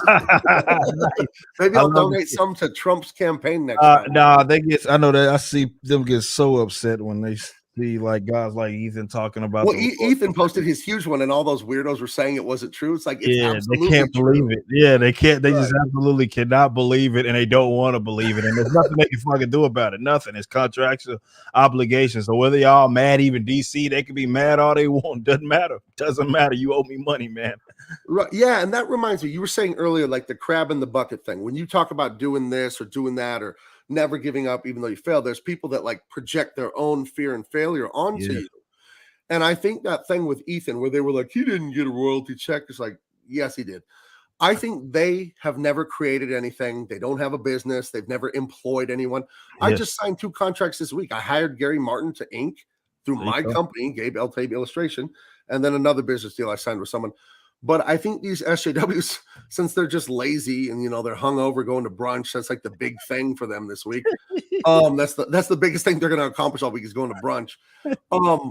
Maybe I'll donate some to Trump's campaign next time. No, they get. I know that I see them get so upset when they see like guys like Ethan talking about Well, the Ethan posted his huge one, and all those weirdos were saying it wasn't true. It's like it's yeah, they absolutely can't true. believe it. Yeah, they can't. They Right. just absolutely cannot believe it, and they don't want to believe it. And there's nothing they can fucking do about it. Nothing. It's contractual obligations. So whether y'all mad, even DC, they can be mad all they want. Doesn't matter. Doesn't matter. You owe me money, man. Right. Yeah, and that reminds me, you were saying earlier, like the crab in the bucket thing. When you talk about doing this or doing that or never giving up, even though you fail, there's people that like project their own fear and failure onto Yeah. you. And I think that thing with Ethan, where they were like, he didn't get a royalty check, it's like, yes, he did. I think they have never created anything. They don't have a business. They've never employed anyone. I Yes. just signed 2 contracts this week. I hired Gary Martin to ink through There you my go. company, Gabe L. Tape Illustration, and then another business deal I signed with someone. But I think these SJWs, since they're just lazy and they're hungover going to brunch, that's like the big thing for them this week. That's the biggest thing they're going to accomplish all week is going to brunch.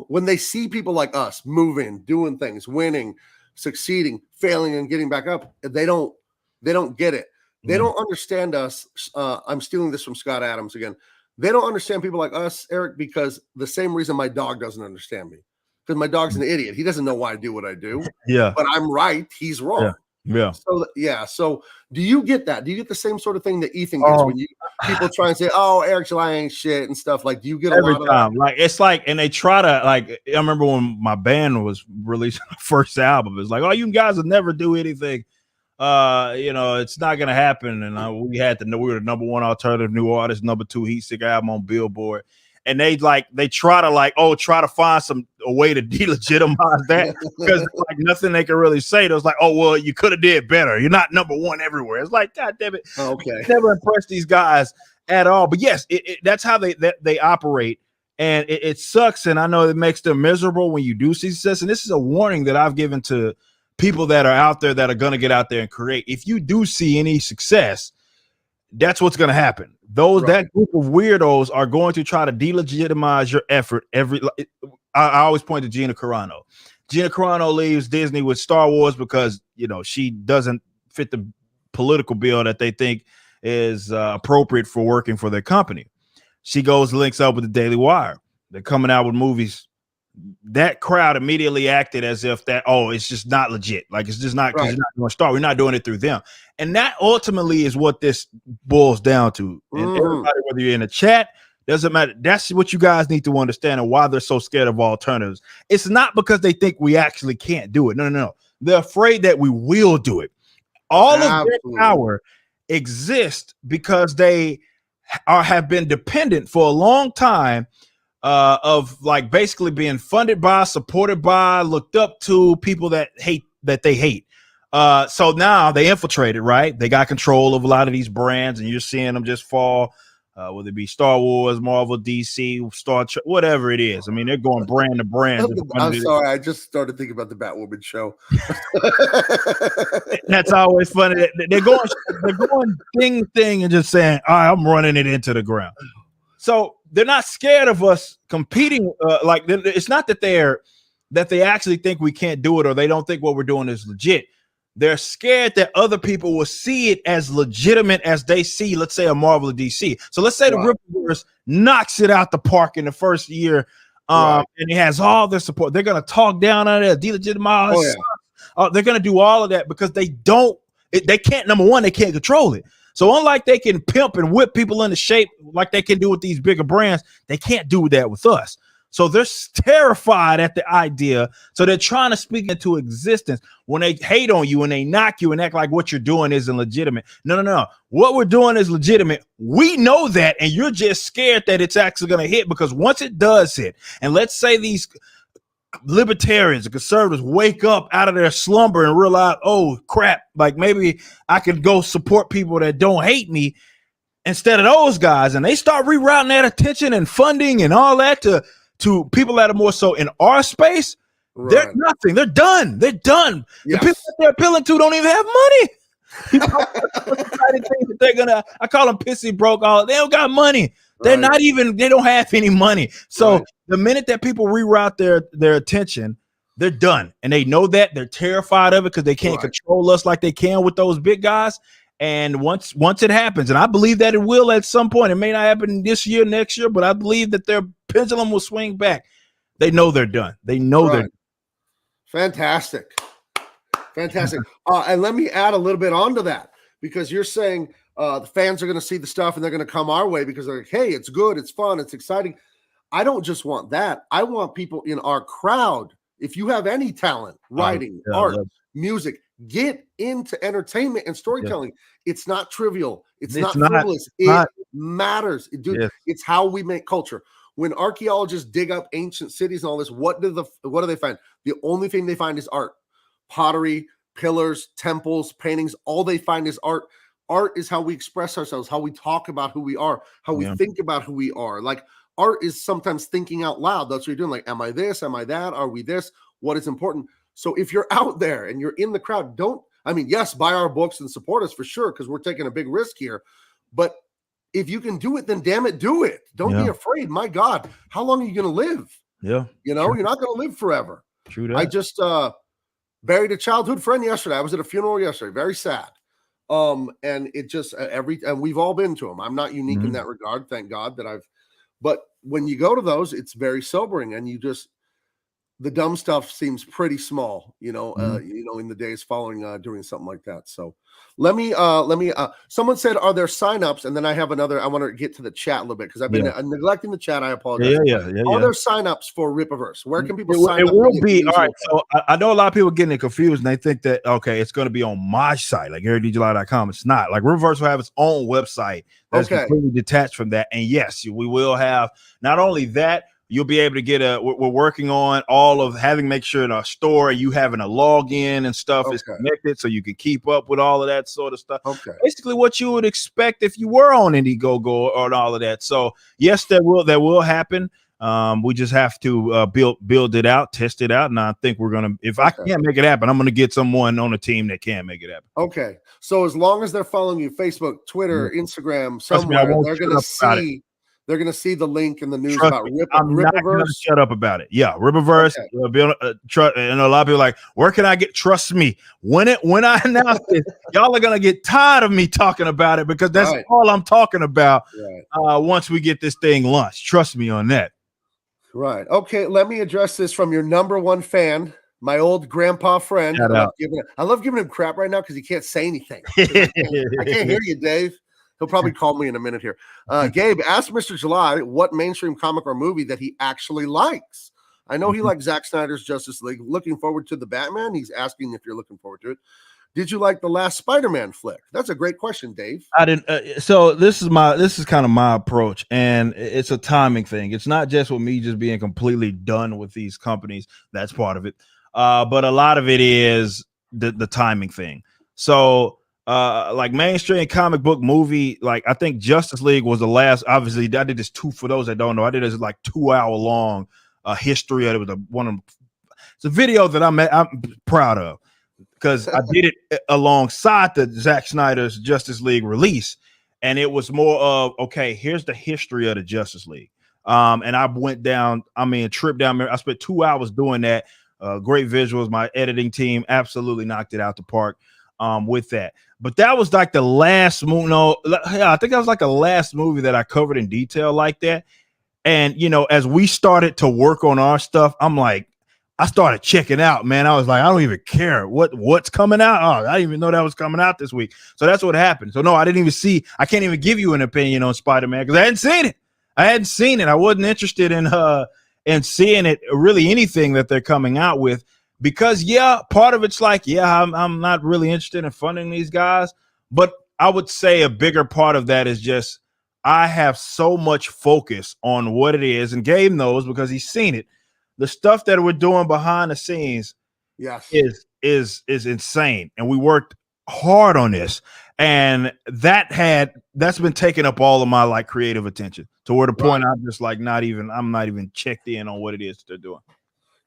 When they see people like us moving, doing things, winning, succeeding, failing, and getting back up, they don't get it. They don't understand us. I'm stealing this from Scott Adams again. They don't understand people like us, Eric, because the same reason my dog doesn't understand me. Because my dog's an idiot. He doesn't know why I do what I do. Yeah. But I'm right. He's wrong. Yeah. So yeah. So do you get that? Do you get the same sort of thing that Ethan gets when people try and say, "Oh, Eric July ain't shit" and stuff? Like, do you get every a lot time? of that? Like it's like, and they try to like. I remember when my band was releasing the first album. It's like, "Oh, you guys will never do anything. It's not gonna happen." And we had to know we were the number 1 alternative new artist, number 2 heat sick album on Billboard. And they try to find a way to delegitimize that because like nothing they can really say. It was like, "Oh, well, you could have did better. You're not number 1 everywhere." It's like, God damn it. Okay. Never impressed these guys at all. But yes, that's how they operate. And it sucks. And I know it makes them miserable when you do see success. And this is a warning that I've given to people that are out there that are going to get out there and create. If you do see any success, that's what's going to happen. That group of weirdos are going to try to delegitimize your effort. I always point to Gina Carano. Gina Carano leaves Disney with Star Wars because she doesn't fit the political bill that they think is appropriate for working for their company. She links up with the Daily Wire. They're coming out with movies. That crowd immediately acted as if it's just not legit. Like it's just not because you're not going to start. We're not doing it through them. And that ultimately is what this boils down to. And everybody, whether you're in the chat, doesn't matter. That's what you guys need to understand and why they're so scared of alternatives. It's not because they think we actually can't do it. No. They're afraid that we will do it. All of their power exists because they have been dependent for a long time of like basically being funded by, supported by, looked up to people that they hate. So now they infiltrated, right? They got control of a lot of these brands, and you're seeing them just fall. Whether it be Star Wars, Marvel, DC, Star Trek, whatever it is. I mean, they're going brand to brand. I'm sorry, I just started thinking about the Batwoman show. That's always funny. They're going thing and just saying, "All right, I'm running it into the ground." So they're not scared of us competing. It's not that they actually think we can't do it or they don't think what we're doing is legit. They're scared that other people will see it as legitimate as they see, let's say, a Marvel or DC. So let's say the Ripperverse knocks it out the park in the first year, and it has all their support. They're going to talk down on it, delegitimize. They're going to do all of that because they can't, number one, they can't control it. So unlike they can pimp and whip people into shape like they can do with these bigger brands, they can't do that with us. So they're terrified at the idea. So they're trying to speak into existence when they hate on you and they knock you and act like what you're doing isn't legitimate. No. What we're doing is legitimate. We know that, and you're just scared that it's actually going to hit, because once it does hit, and let's say these libertarians and conservatives wake up out of their slumber and realize, oh crap, like maybe I could go support people that don't hate me instead of those guys, and they start rerouting that attention and funding and all that to people that are more so in our space. They're nothing. They're done. They're done. Yes. The people that they're appealing to don't even have money. I call them pissy broke. They don't got money. They're not even, they don't have any money. So the minute that people reroute their attention, they're done. And they know that. They're terrified of it because they can't control us like they can with those big guys. And once it happens, and I believe that it will at some point, it may not happen this year, next year, but I believe that they're pendulum will swing back. They know they're done. They know they're done. Fantastic. And let me add a little bit onto that, because you're saying the fans are going to see the stuff and they're going to come our way because they're like, hey, it's good, it's fun, it's exciting. I don't just want that. I want people in our crowd. If you have any talent, writing, art, music, get into entertainment and storytelling. It's not trivial. It's not frivolous. It matters. Dude, it's how we make culture. When archaeologists dig up ancient cities and all this, what do they find? The only thing they find is art. Pottery, pillars, temples, paintings, all they find is art. Art is how we express ourselves, how we talk about who we are, how we think about who we are. Like, art is sometimes thinking out loud. That's what you're doing. Like, am I this? Am I that? Are we this? What is important? So if you're out there and you're in the crowd, yes, buy our books and support us for sure, because we're taking a big risk here. But if you can do it, then damn it, do it. Don't be afraid. My God, how long are you going to live? Yeah. You're not going to live forever. True that. I just buried a childhood friend yesterday. I was at a funeral yesterday. Very sad. And it just and we've all been to them. I'm not unique in that regard. Thank God that but when you go to those, it's very sobering, and the dumb stuff seems pretty small, in the days following doing something like that. So let me someone said, are there signups? And then I have another, I want to get to the chat a little bit, because I've been neglecting the chat. I apologize. Are there signups for Rippaverse? Where can people sign up? It will be. All right. So I know a lot of people getting it confused, and they think that, okay, it's going to be on my site, like GaryDJuly.com. It's not. Like, Rippaverse will have its own website that's completely detached from that. And yes, we will have not only that, you'll be able to get we're working on all of make sure in our store you having a login and stuff is connected, so you can keep up with all of that sort of stuff. Basically what you would expect if you were on Indiegogo or all of that. So yes, that will happen. We just have to build it out, test it out. And I think we're going to, if I can't make it happen, I'm going to get someone on the team that can make it happen. Okay. So as long as they're following you, Facebook, Twitter, Instagram, somewhere, they're going to see. They're going to see the link in the news about Rippaverse. I'm not going to shut up about it. Yeah, Rippaverse. And a lot of people are like, where can I get? Trust me, when I announce it, y'all are going to get tired of me talking about it, because that's all I'm talking about. Once we get this thing launched, trust me on that. Right. Okay. Let me address this from your number one fan, my old grandpa friend. I love giving him crap right now because he can't say anything. I can't hear you, Dave. He'll probably call me in a minute here. Gabe, ask Mr. July what mainstream comic or movie that he actually likes. I know he likes Zack Snyder's Justice League. Looking forward to the Batman. He's asking if you're looking forward to it. Did you like the last Spider-Man flick? That's a great question, Dave. I didn't. So this is kind of my approach, and it's a timing thing. It's not just with me just being completely done with these companies. That's part of it. But a lot of it is the timing thing. So like mainstream comic book movie, like I think Justice League was the last. Obviously, I did this for those that don't know, I did this like 2-hour long history of it. It's a video that I'm proud of, because I did it alongside the Zack Snyder's Justice League release, and it was more of, okay, here's the history of the Justice League. And I went down, trip down there. I spent 2 hours doing that. Great visuals. My editing team absolutely knocked it out the park with that. But that was like the last movie. No, I think that was like the last movie that I covered in detail like that. And, as we started to work on our stuff, I started checking out, man. I was like, I don't even care what's coming out. Oh, I didn't even know that was coming out this week. So that's what happened. So no, I can't even give you an opinion on Spider-Man, because I hadn't seen it. I wasn't interested in seeing it, really anything that they're coming out with. Because part of it's like, I'm not really interested in funding these guys, but I would say a bigger part of that is just I have so much focus on what it is, and Gabe knows because he's seen it. The stuff that we're doing behind the scenes, is insane, and we worked hard on this, and that's been taking up all of my like creative attention, to where the point I'm just like I'm not even checked in on what it is they're doing.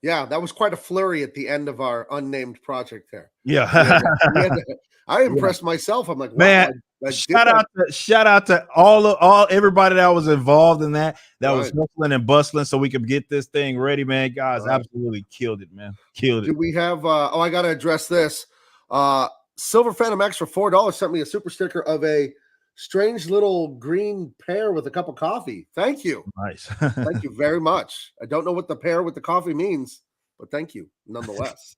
Yeah, that was quite a flurry at the end of our unnamed project there. Yeah. I impressed myself. I'm like, wow, man, shout out to all everybody that was involved in that was hustling and bustling so we could get this thing ready, man. Guys, absolutely killed it, man. Killed it. Do we have I gotta address this. Silver Phantom X for $4 sent me a super sticker of a strange little green pear with a cup of coffee. Thank you. Nice. Thank you very much. I don't know what the pear with the coffee means, but thank you nonetheless.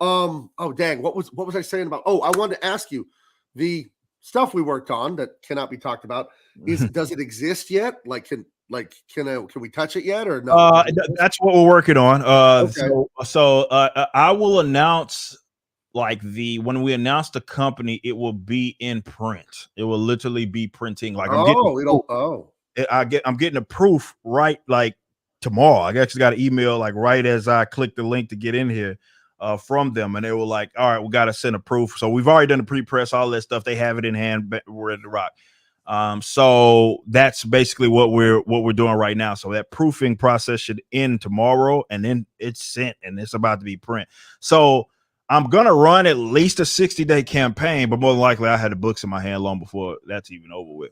Oh dang, what was I saying about? Oh, I wanted to ask you the stuff we worked on that cannot be talked about does it exist yet? Can we touch it yet or no? That's what we're working on. Okay. So I will announce when we announce the company, it will be in print. It will literally be printing. Like I'm getting a proof right like tomorrow. I actually got an email like right as I clicked the link to get in here from them, and they were like, "All right, we got to send a proof." So we've already done the pre-press, all that stuff. They have it in hand. We're ready to rock. So that's basically what we're doing right now. So that proofing process should end tomorrow, and then it's sent and it's about to be print. So I'm gonna run at least a 60-day campaign, but more than likely I had the books in my hand long before that's even over with.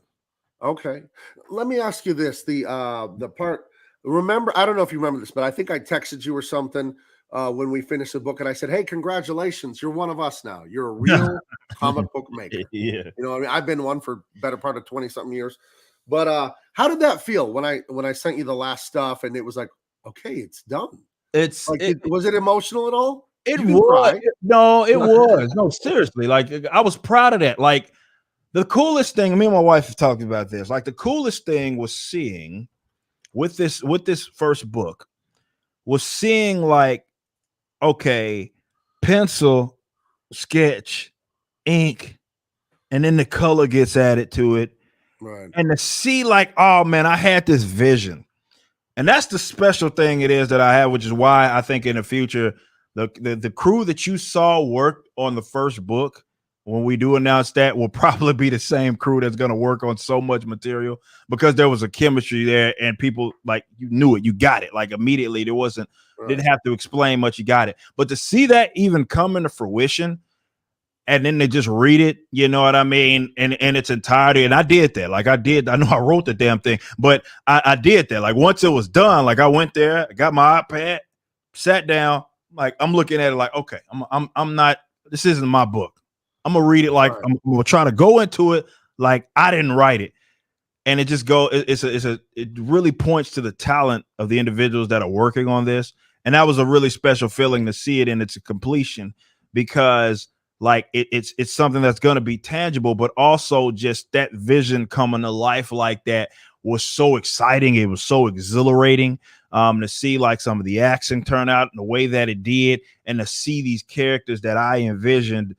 Okay. Let me ask you this. The part, remember, I don't know if you remember this, but I think I texted you or something when we finished the book, and I said, "Hey, congratulations, you're one of us now. You're a real comic book maker." Yeah. You know what I mean? I've been one for better part of 20-something years. But how did that feel when I sent you the last stuff and it was like, okay, it's done? Was it emotional at all? It was. No, it was. No, seriously. Like I was proud of that. Like the coolest thing, me and my wife have talked about this. Like the coolest thing was seeing with this first book was seeing like, okay, pencil, sketch, ink, and then the color gets added to it. Right. And to see like, oh man, I had this vision. And that's the special thing it is that I have, which is why I think in the future, the crew that you saw work on the first book, when we do announce that, will probably be the same crew that's going to work on so much material, because there was a chemistry there and people like, you knew it, you got it. Like immediately, there wasn't, didn't have to explain much, you got it. But to see that even come into fruition, and then they just read it, you know what I mean, in its entirety. And I did that. Like I know I wrote the damn thing, but I did that. Like once it was done, like I went there, I got my iPad, sat down, like I'm looking at it like, okay, I'm not, this isn't my book. I'm gonna read it like I'm gonna try to go into it like I didn't write it. And it just it really points to the talent of the individuals that are working on this. And that was a really special feeling to see it in its completion, because like it's something that's going to be tangible, but also just that vision coming to life like that was so exciting. It was so exhilarating to see like some of the action turn out in the way that it did, and to see these characters that I envisioned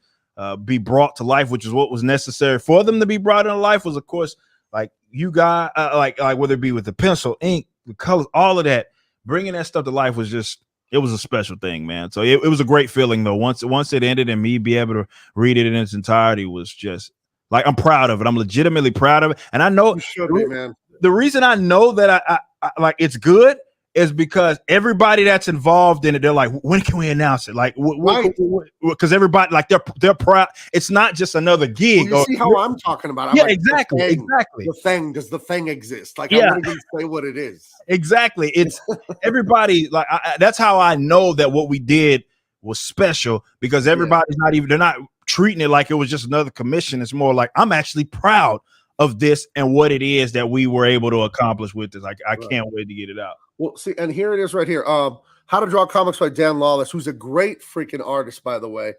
be brought to life, which is what was necessary for them to be brought into life, was of course like you got like whether it be with the pencil, ink, the colors, all of that, bringing that stuff to life was just, it was a special thing, man. So it was a great feeling though. Once it ended and me be able to read it in its entirety was just like, I'm proud of it. I'm legitimately proud of it. And I know you should be, man. The reason I know that I like it's good is because everybody that's involved in it, they're like, when can we announce it? Like, because everybody, like, they're proud. It's not just another gig. Well, you see how I'm talking about? I'm yeah, like, exactly. The thing, does the thing exist? Like, I wouldn't even say what it is. Exactly. It's everybody. Like, that's how I know that what we did was special, because everybody's they're not treating it like it was just another commission. It's more like, I'm actually proud of this and what it is that we were able to accomplish with this. Like, I can't wait to get it out. Well, see, and here it is right here. How to Draw Comics by Dan Lawless, who's a great freaking artist, by the way.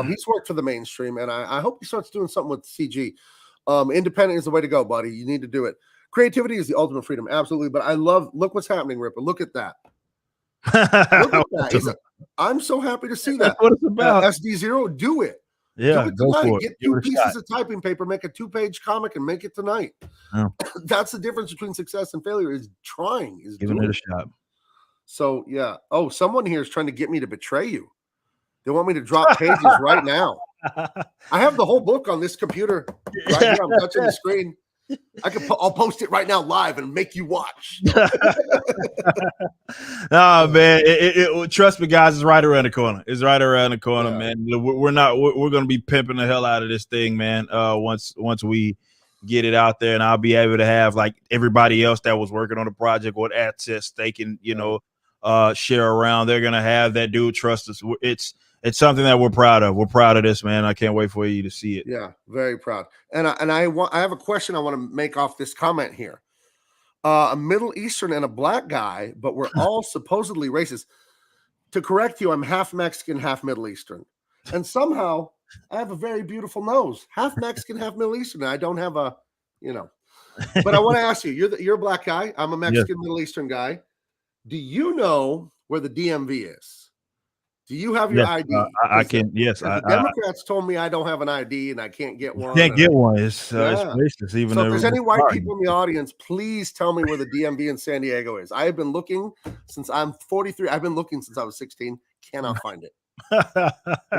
He's worked for the mainstream, and I hope he starts doing something with CG. Independent is the way to go, buddy. You need to do it. Creativity is the ultimate freedom, absolutely. But look what's happening, Ripper. Look at that. Look at that. I'm so happy to see that. That's what it's about. SD0, do it. Yeah, do it tonight. Get 2 pieces of typing paper, make a 2-page comic, and make it tonight. Oh. That's the difference between success and failure, is trying, is giving it a shot. So yeah. Oh, someone here is trying to get me to betray you. They want me to drop pages right now. I have the whole book on this computer right here. I'm touching the screen. I'll post it right now live and make you watch. Oh man, trust me, guys, it's right around the corner. It's right around the corner, man. We're going to be pimping the hell out of this thing, man. Once we get it out there, and I'll be able to have like everybody else that was working on the project, what assets they can, share around. They're going to have that dude trust us. it's something that we're proud of. We're proud of this, man. I can't wait for you to see it. Yeah, very proud. And I have a question I want to make off this comment here. A Middle Eastern and a black guy, but we're all supposedly racist. To correct you, I'm half Mexican, half Middle Eastern, and somehow I have a very beautiful nose, half Mexican, half Middle Eastern. I don't have a, But I want to ask you: you're a black guy. I'm a Mexican, yes. Middle Eastern guy. Do you know where the DMV is? Do you have your ID? I can. Yes, the Democrats told me I don't have an ID and I can't get one. Can't get one. It's racist. Even so, if there's any white people in the audience, please tell me where the DMV in San Diego is. I have been looking since I'm 43. I've been looking since I was 16. Cannot find it.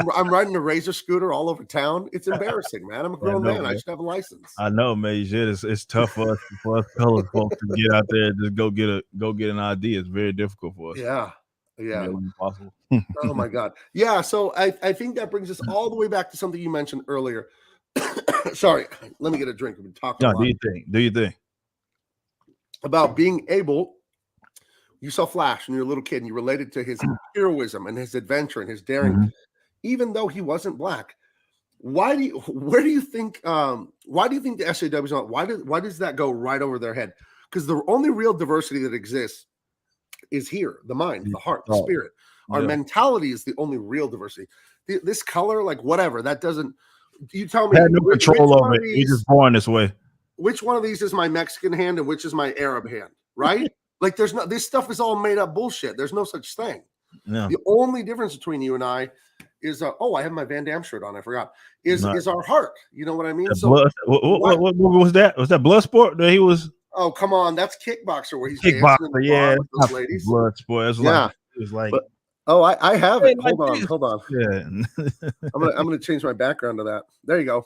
I'm riding a Razor scooter all over town. It's embarrassing, man. I'm a grown man. I should have a license. I know, man. It's tough for us colored folks to get out there and just go get an ID. It's very difficult for us. Yeah. Impossible. Oh my God. Yeah. So I think that brings us all the way back to something you mentioned earlier. Sorry, let me get a drink. We've been talking. No, do you think about being able? You saw Flash when you were a little kid, and you related to his heroism and his adventure and his daring, even though he wasn't black. Why do you think the SJWs not? Why does that go right over their head? Because the only real diversity that exists is here, the mind, the heart, the spirit. Our mentality is the only real diversity. This color, like whatever, that doesn't. You tell me. Had no control over it. You're just born this way. Which one of these is my Mexican hand and which is my Arab hand? Right? Like there's no. This stuff is all made up bullshit. There's no such thing. No. The only difference between you and I is I have my Van Damme shirt on. I forgot. Is our heart? You know what I mean? So what was that? Was that Bloodsport that he was? Oh, come on. That's Kickboxer where he's Kickboxer, yeah. With ladies. Bloodsport. It was like I have it. Hold on. Yeah. I'm gonna change my background to that. There you go.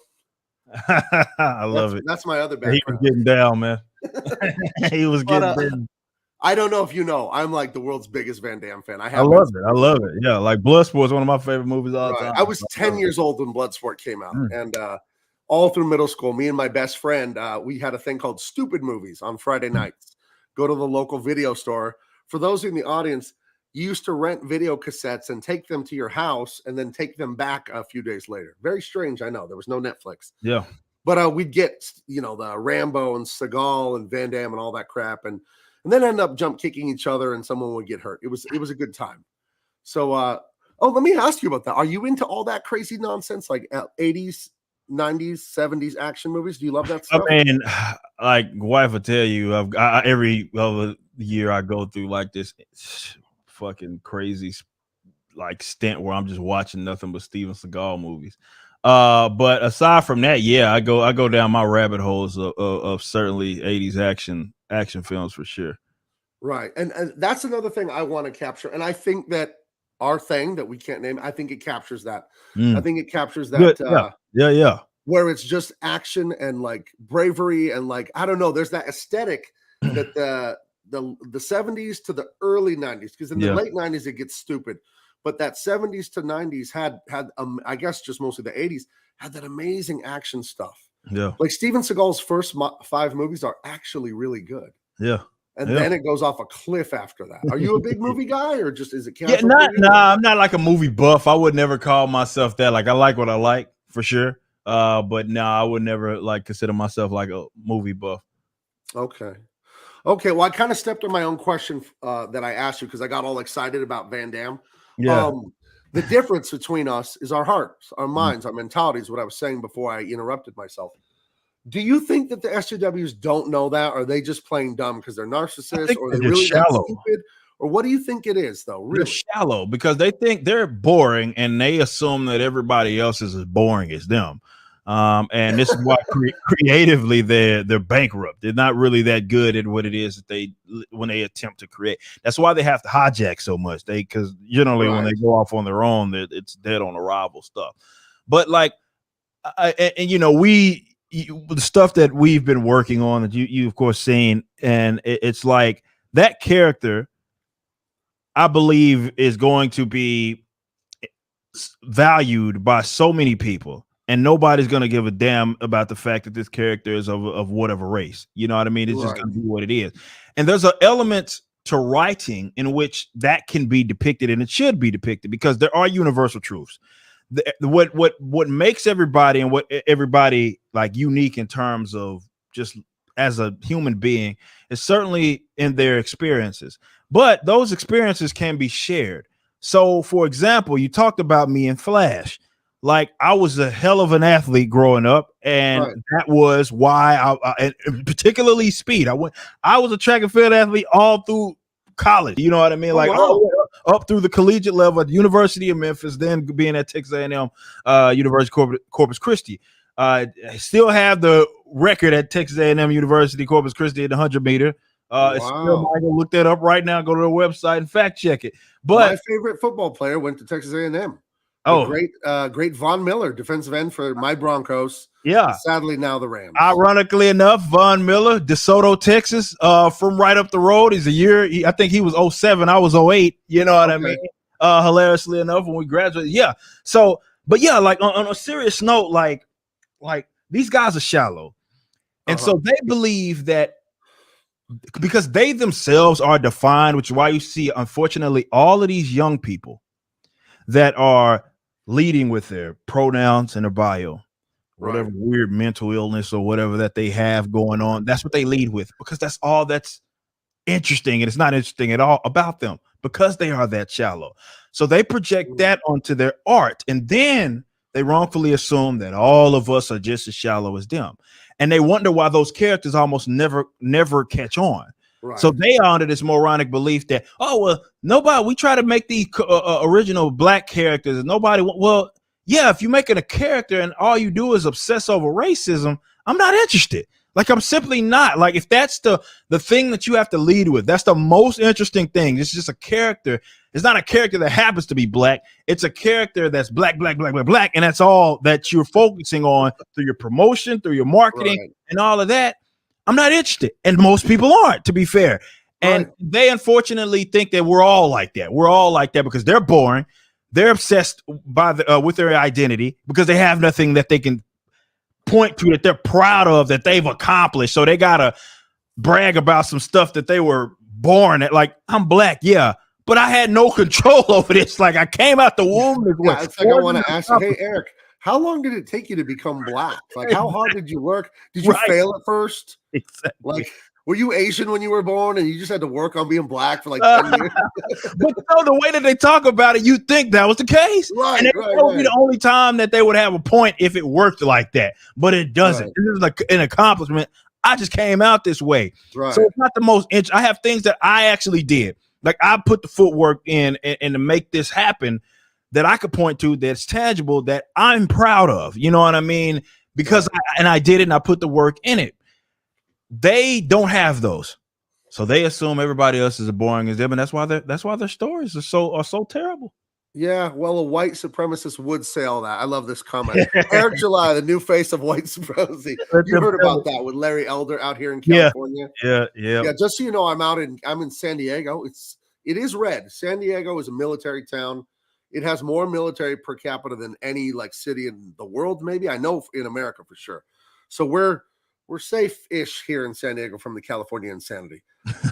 I love it. That's my other background. He was getting down, man. He was getting down. I don't know if you know, I'm like the world's biggest Van Damme fan. I love it. Yeah, like Bloodsport is one of my favorite movies all the time. I was 10 years old when Bloodsport came out, and all through middle school, me and my best friend, we had a thing called Stupid Movies on Friday nights. Go to the local video store. For those in the audience, you used to rent video cassettes and take them to your house and then take them back a few days later. Very strange, I know. There was no Netflix. Yeah. But we'd get, the Rambo and Seagal and Van Damme and all that crap, and then end up jump kicking each other and someone would get hurt. It was a good time. So, let me ask you about that. Are you into all that crazy nonsense like 80s, 90s, 70s action movies? Do you love that stuff? I mean, like wife will tell you, every other year I go through like this fucking crazy like stint where I'm just watching nothing but Steven Seagal movies. But aside from that, I go down my rabbit holes of certainly 80s action films for sure. Right. And that's another thing I want to capture. And I think that our thing that we can't name, I think it captures that. I think it captures that. Yeah. Where it's just action and like bravery and like, I don't know, there's that aesthetic that the 70s to the early 90s, because in the late 90s it gets stupid. But that 70s to 90s had I guess just mostly the 80s had that amazing action stuff. Yeah. Like Steven Seagal's first 5 movies are actually really good. Yeah. And then it goes off a cliff after that. Are you a big movie guy or just is it casual? I'm not like a movie buff. I would never call myself that. Like I like what I like for sure. But no, I would never like consider myself like a movie buff. Okay. Well, I kind of stepped on my own question that I asked you because I got all excited about Van Damme. Yeah. The difference between us is our hearts, our minds, our mentalities, what I was saying before I interrupted myself. Do you think that the SJWs don't know that? Or are they just playing dumb because they're narcissists or they're really shallow? Stupid? Or what do you think it is, though? Really? They're shallow because they think they're boring and they assume that everybody else is as boring as them. And this is why creatively they're bankrupt. They're not really that good at what it is that when they attempt to create. That's why they have to hijack so much. Because generally when they go off on their own, it's dead on arrival stuff. But like, the stuff that we've been working on that you of course seen, and it's like that character, I believe, is going to be valued by so many people. And nobody's going to give a damn about the fact that this character is of whatever race. You know what I mean? It's just going to be what it is. And there's an element to writing in which that can be depicted, and it should be depicted, because there are universal truths. What makes everybody and what everybody like unique in terms of just as a human being is certainly in their experiences, but those experiences can be shared. So, for example, you talked about me in Flash. Like, I was a hell of an athlete growing up, and Right. that was why and particularly speed. I was a track and field athlete all through college. You know what I mean? Oh, Like wow. all the way up through the collegiate level at the University of Memphis, then being at Texas A&M, University Corpus Christi. I still have the record at Texas A&M University Corpus Christi at the 100-meter. It's still, Wow. I can look that up right now. Go to the website and fact check it. My But favorite football player went to Texas A&M. The oh, great Von Miller, defensive end for my Broncos. yeah. Sadly, now the Rams. Ironically enough, Von Miller, DeSoto, Texas, from right up the road. He's a year. I think he was 07. I was 08. You know what I mean? Hilariously enough, when we graduated. Yeah. So, but yeah, like on a serious note, like these guys are shallow. And so they believe that because they themselves are defined, which is why you see, unfortunately, all of these young people that are leading with their pronouns and their bio, whatever weird mental illness or whatever that they have going on. That's what they lead with, because that's all that's interesting. And it's not interesting at all about them because they are that shallow. So they project that onto their art. And then they wrongfully assume that all of us are just as shallow as them. And they wonder why those characters almost never catch on. Right. So they are under this moronic belief that, oh, well, we try to make these original black characters and nobody, well, yeah, if you're making a character and all you do is obsess over racism, I'm not interested. Like, I'm simply not. Like, if that's the thing that you have to lead with, that's the most interesting thing. It's just a character. It's not a character that happens to be black. It's a character that's black, and that's all that you're focusing on through your promotion, through your marketing, and all of that. I'm not interested. And most people aren't, to be fair. And they unfortunately think that we're all like that. We're all like that because they're boring. They're obsessed by with their identity because they have nothing that they can point to that they're proud of that they've accomplished. So they gotta brag about some stuff that they were born at. Like, I'm black, yeah, but I had no control over this. Like, I came out the womb. Yeah, it's like I want to ask you, hey Eric, how long did it take you to become black? Like, how hard did you work? Did you fail at first? Exactly. Like, were you Asian when you were born and you just had to work on being black for like 10 years? But the way that they talk about it, you think that was the case. Right, and it would be the only time that they would have a point if it worked like that. But it doesn't. This is like an accomplishment. I just came out this way. Right. So it's not the most I have things that I actually did. Like, I put the footwork in and to make this happen that I could point to that's tangible that I'm proud of. You know what I mean? Because I did it and I put the work in it. They don't have those, so they assume everybody else is as boring as them, and that's why their stories are so terrible. Yeah, well, a white supremacist would say all that. I love this comment. Eric July, the new face of white supremacy. You heard about that with Larry Elder out here in California. Yeah. Just so you know, I'm in San Diego. It is red. San Diego is a military town. It has more military per capita than any like city in the world. Maybe, I know in America for sure. So we're safe-ish here in San Diego from the California insanity.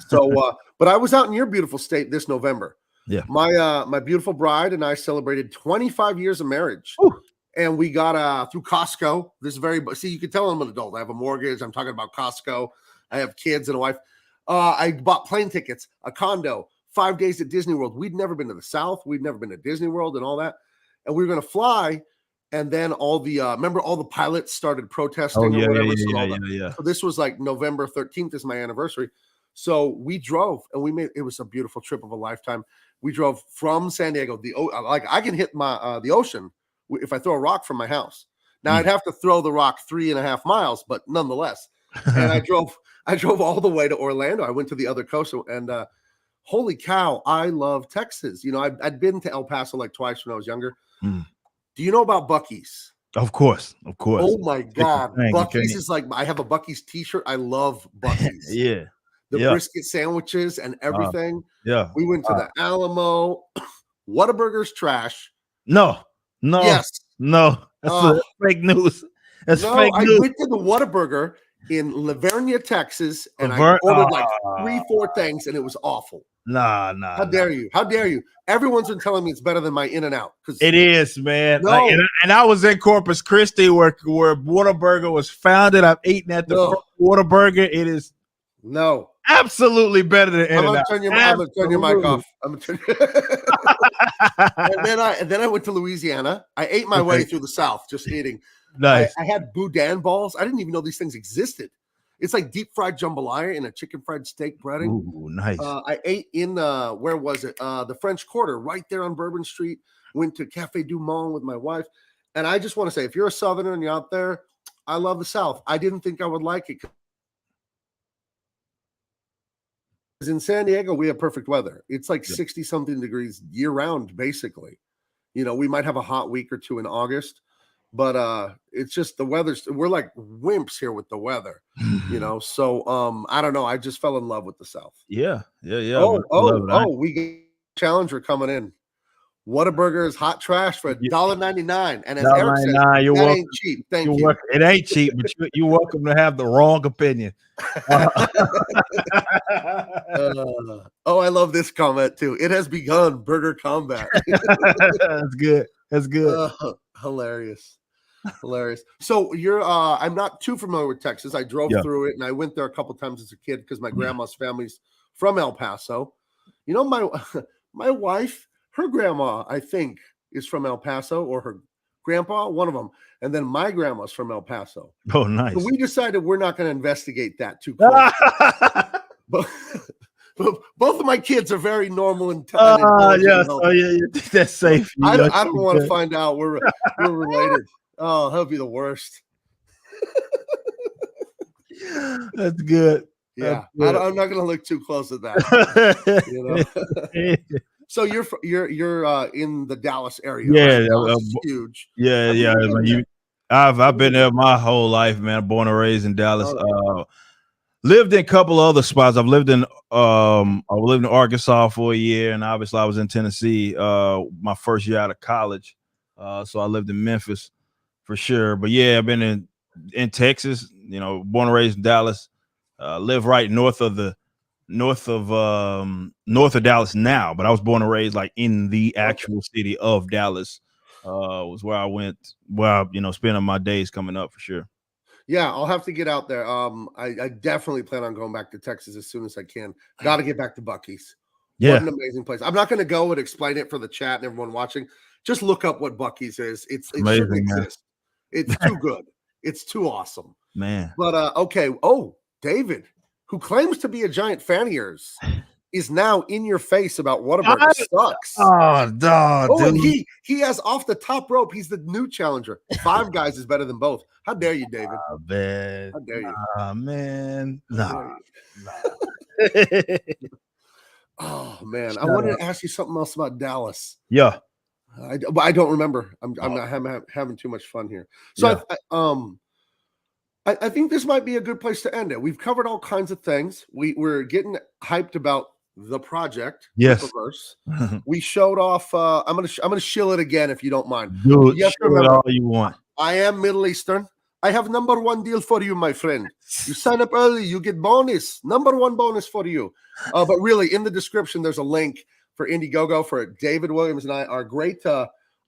So, but I was out in your beautiful state this November. Yeah. My beautiful bride and I celebrated 25 years of marriage. Ooh. And we got through Costco. See, you can tell I'm an adult. I have a mortgage. I'm talking about Costco. I have kids and a wife. I bought plane tickets, a condo, 5 days at Disney World. We'd never been to the South. We'd never been to Disney World and all that. And we were going to fly. And then all the remember all the pilots started protesting or whatever. Yeah. So this was like November 13th is my anniversary. So we drove and it was a beautiful trip of a lifetime. We drove from San Diego. I can hit the ocean if I throw a rock from my house. Now I'd have to throw the rock 3.5 miles, but nonetheless. And I drove all the way to Orlando. I went to the other coast and holy cow, I love Texas. You know, I'd been to El Paso like twice when I was younger. Do you know about Buc-ee's? Of course. Oh my God. Buc-ee's is like, I have a Buc-ee's t-shirt. I love Buc-ee's. Yeah. The brisket sandwiches and everything. We went to the Alamo. Whataburger's trash. No. Yes. No. That's fake news. That's fake news. I went to the Whataburger in Lavernia, Texas, and I Laverne- ordered like Ah. 3-4 things, and it was awful. Nah. How dare you? How dare you? Everyone's been telling me it's better than my In-N-Out. It is, man. No. Like, and I was in Corpus Christi where Whataburger was founded. I've eaten at the first Whataburger. It is no absolutely better than I'm In-N-Out. gonna turn your mic off. I'm gonna turn and then I went to Louisiana. I ate my way through the South, just eating. Nice. I had boudin balls. I didn't even know these things existed. It's like deep fried jambalaya in a chicken fried steak breading. Ooh, nice. I ate in where was it? The French Quarter, right there on Bourbon Street. Went to Cafe Du Monde with my wife, and I just want to say, if you're a Southerner and you're out there, I love the South. I didn't think I would like it. Because in San Diego, we have perfect weather. It's like 60 something degrees year round, basically. You know, we might have a hot week or two in August, but it's just the weather's, we're like wimps here with the weather, you know. So I don't know. I just fell in love with the South. Yeah. We get Challenger coming in. Whataburger is hot trash for $1.99. And as Eric said, that ain't cheap. Thank you. It ain't cheap, but you're welcome to have the wrong opinion. I love this comment too. It has begun burger combat. That's good. That's good. Hilarious. So you're I'm not too familiar with Texas. I drove through it and I went there a couple times as a kid because my grandma's family's from El Paso. You know, my wife, her grandma, I think, is from El Paso, or her grandpa, one of them. And then my grandma's from El Paso. Oh, nice. So we decided we're not going to investigate that too close. but both of my kids are very normal and yes. That's safe. I don't want to find out we're related. Oh, that'll be the worst. That's good. Yeah, I'm not going to look too close at that. You know? So you're in the Dallas area. Yeah, right? Dallas is huge. Yeah. I've been there my whole life, man. Born and raised in Dallas. Lived in a couple of other spots. I lived in Arkansas for a year, and obviously I was in Tennessee my first year out of college. So I lived in Memphis for sure. But yeah, I've been in Texas. You know, born and raised in Dallas. Live right north of Dallas now, but I was born and raised like in the actual city of Dallas. Was where I went, spending my days coming up for sure. Yeah, I'll have to get out there. I definitely plan on going back to Texas as soon as I can. Got to get back to Buc-ee's. Yeah, what an amazing place. I'm not going to go and explain it for the chat and everyone watching. Just look up what Buc-ee's is. It shouldn't exist. It's too good. It's too awesome, man. But okay. Oh, David, who claims to be a giant fan of yours, is now in your face about Whataburger sucks. Oh, and he has off the top rope. He's the new challenger. 5 Guys is better than both. How dare you, David? Man. How dare you? Man. Nah. Oh man, I wanted to ask you something else about Dallas. Yeah, but I don't remember. I'm not having too much fun here. So I think this might be a good place to end it. We've covered all kinds of things. We're getting hyped about the project. Yes. We showed off. I'm gonna shill it again if you don't mind. Dude, you have to remember all you want. I am Middle Eastern. I have #1 deal for you, my friend. You sign up early, you get bonus. #1 bonus for you. But really, in the description, there's a link for Indiegogo for David Williams and I.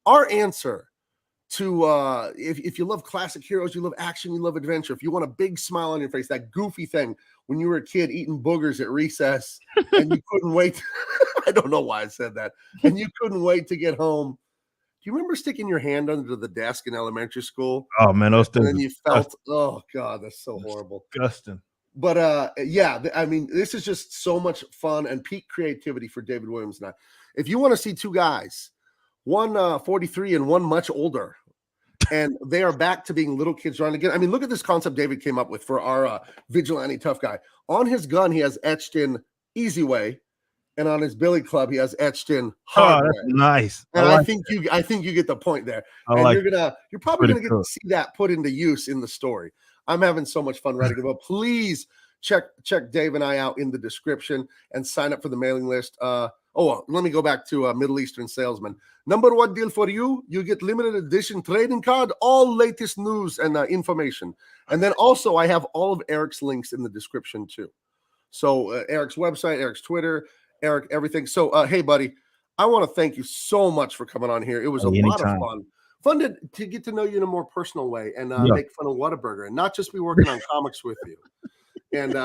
Our answer to if you love classic heroes, you love action, you love adventure. If you want a big smile on your face, that goofy thing when you were a kid eating boogers at recess and you couldn't wait. I don't know why I said that. And you couldn't wait to get home. Do you remember sticking your hand under the desk in elementary school? Oh man, those things. And then you felt, oh god, that's so horrible. Disgusting. But I mean, this is just so much fun and peak creativity for David Williams and I. If you want to see 2 guys, one 43 and one much older, and they are back to being little kids trying to get. I mean, look at this concept David came up with for our vigilante tough guy. On his gun, he has etched in Easy Way. And on his billy club, he has etched in hard. That's nice. And I think you get the point there. You're probably gonna get to see that put into use in the story. I'm having so much fun writing it. But please check Dave and I out in the description and sign up for the mailing list. Oh, let me go back to Middle Eastern Salesman. Number one deal for you. You get limited edition trading card, all latest news and information. And then also I have all of Eric's links in the description too. So Eric's website, Eric's Twitter, Eric, everything. So, hey, buddy, I want to thank you so much for coming on here. It was a lot of fun. Fun to get to know you in a more personal way and make fun of Whataburger and not just be working on comics with you. And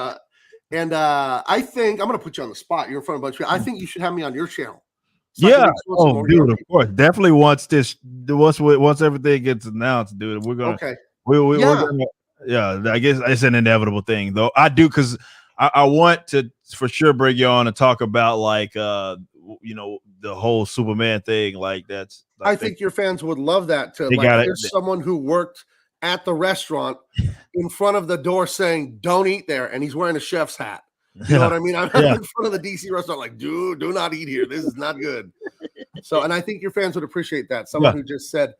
I think I'm going to put you on the spot. You're in front of a bunch of people. I think you should have me on your channel. So yeah. Oh, dude, of course. Definitely once everything gets announced, dude, we're going to, okay. We're gonna, yeah, I guess it's an inevitable thing though. I do. Cause I want to for sure bring you on and talk about like, you know, the whole Superman thing. Like that's, I think your fans would love that too. Like there's someone who worked at the restaurant in front of the door saying, "Don't eat there," and he's wearing a chef's hat. You know what I mean? I'm in front of the DC restaurant, like, dude, do not eat here. This is not good. So, and I think your fans would appreciate that. Someone who just said,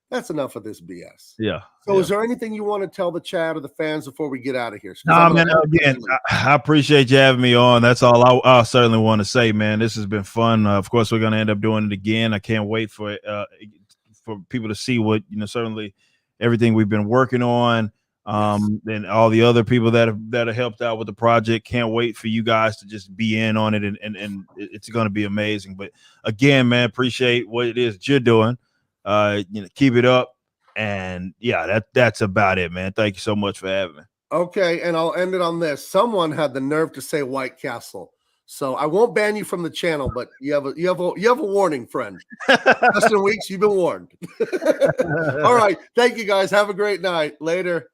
that's enough of this BS. Yeah. So is there anything you want to tell the chat or the fans before we get out of here? No, man, again, I appreciate you having me on. That's all I certainly want to say, man. This has been fun. Of course, we're going to end up doing it again. I can't wait for people to see what, you know, certainly everything we've been working on. And all the other people that have helped out with the project. Can't wait for you guys to just be in on it, and it's going to be amazing. But again, man, appreciate what it is that you're doing. You know, keep it up, and yeah, that's about it, man. Thank you so much for having me. Okay, and I'll end it on this. Someone had the nerve to say White Castle, so I won't ban you from the channel, but you have a warning, friend. Justin Weeks, you've been warned. All right, thank you guys. Have a great night. Later.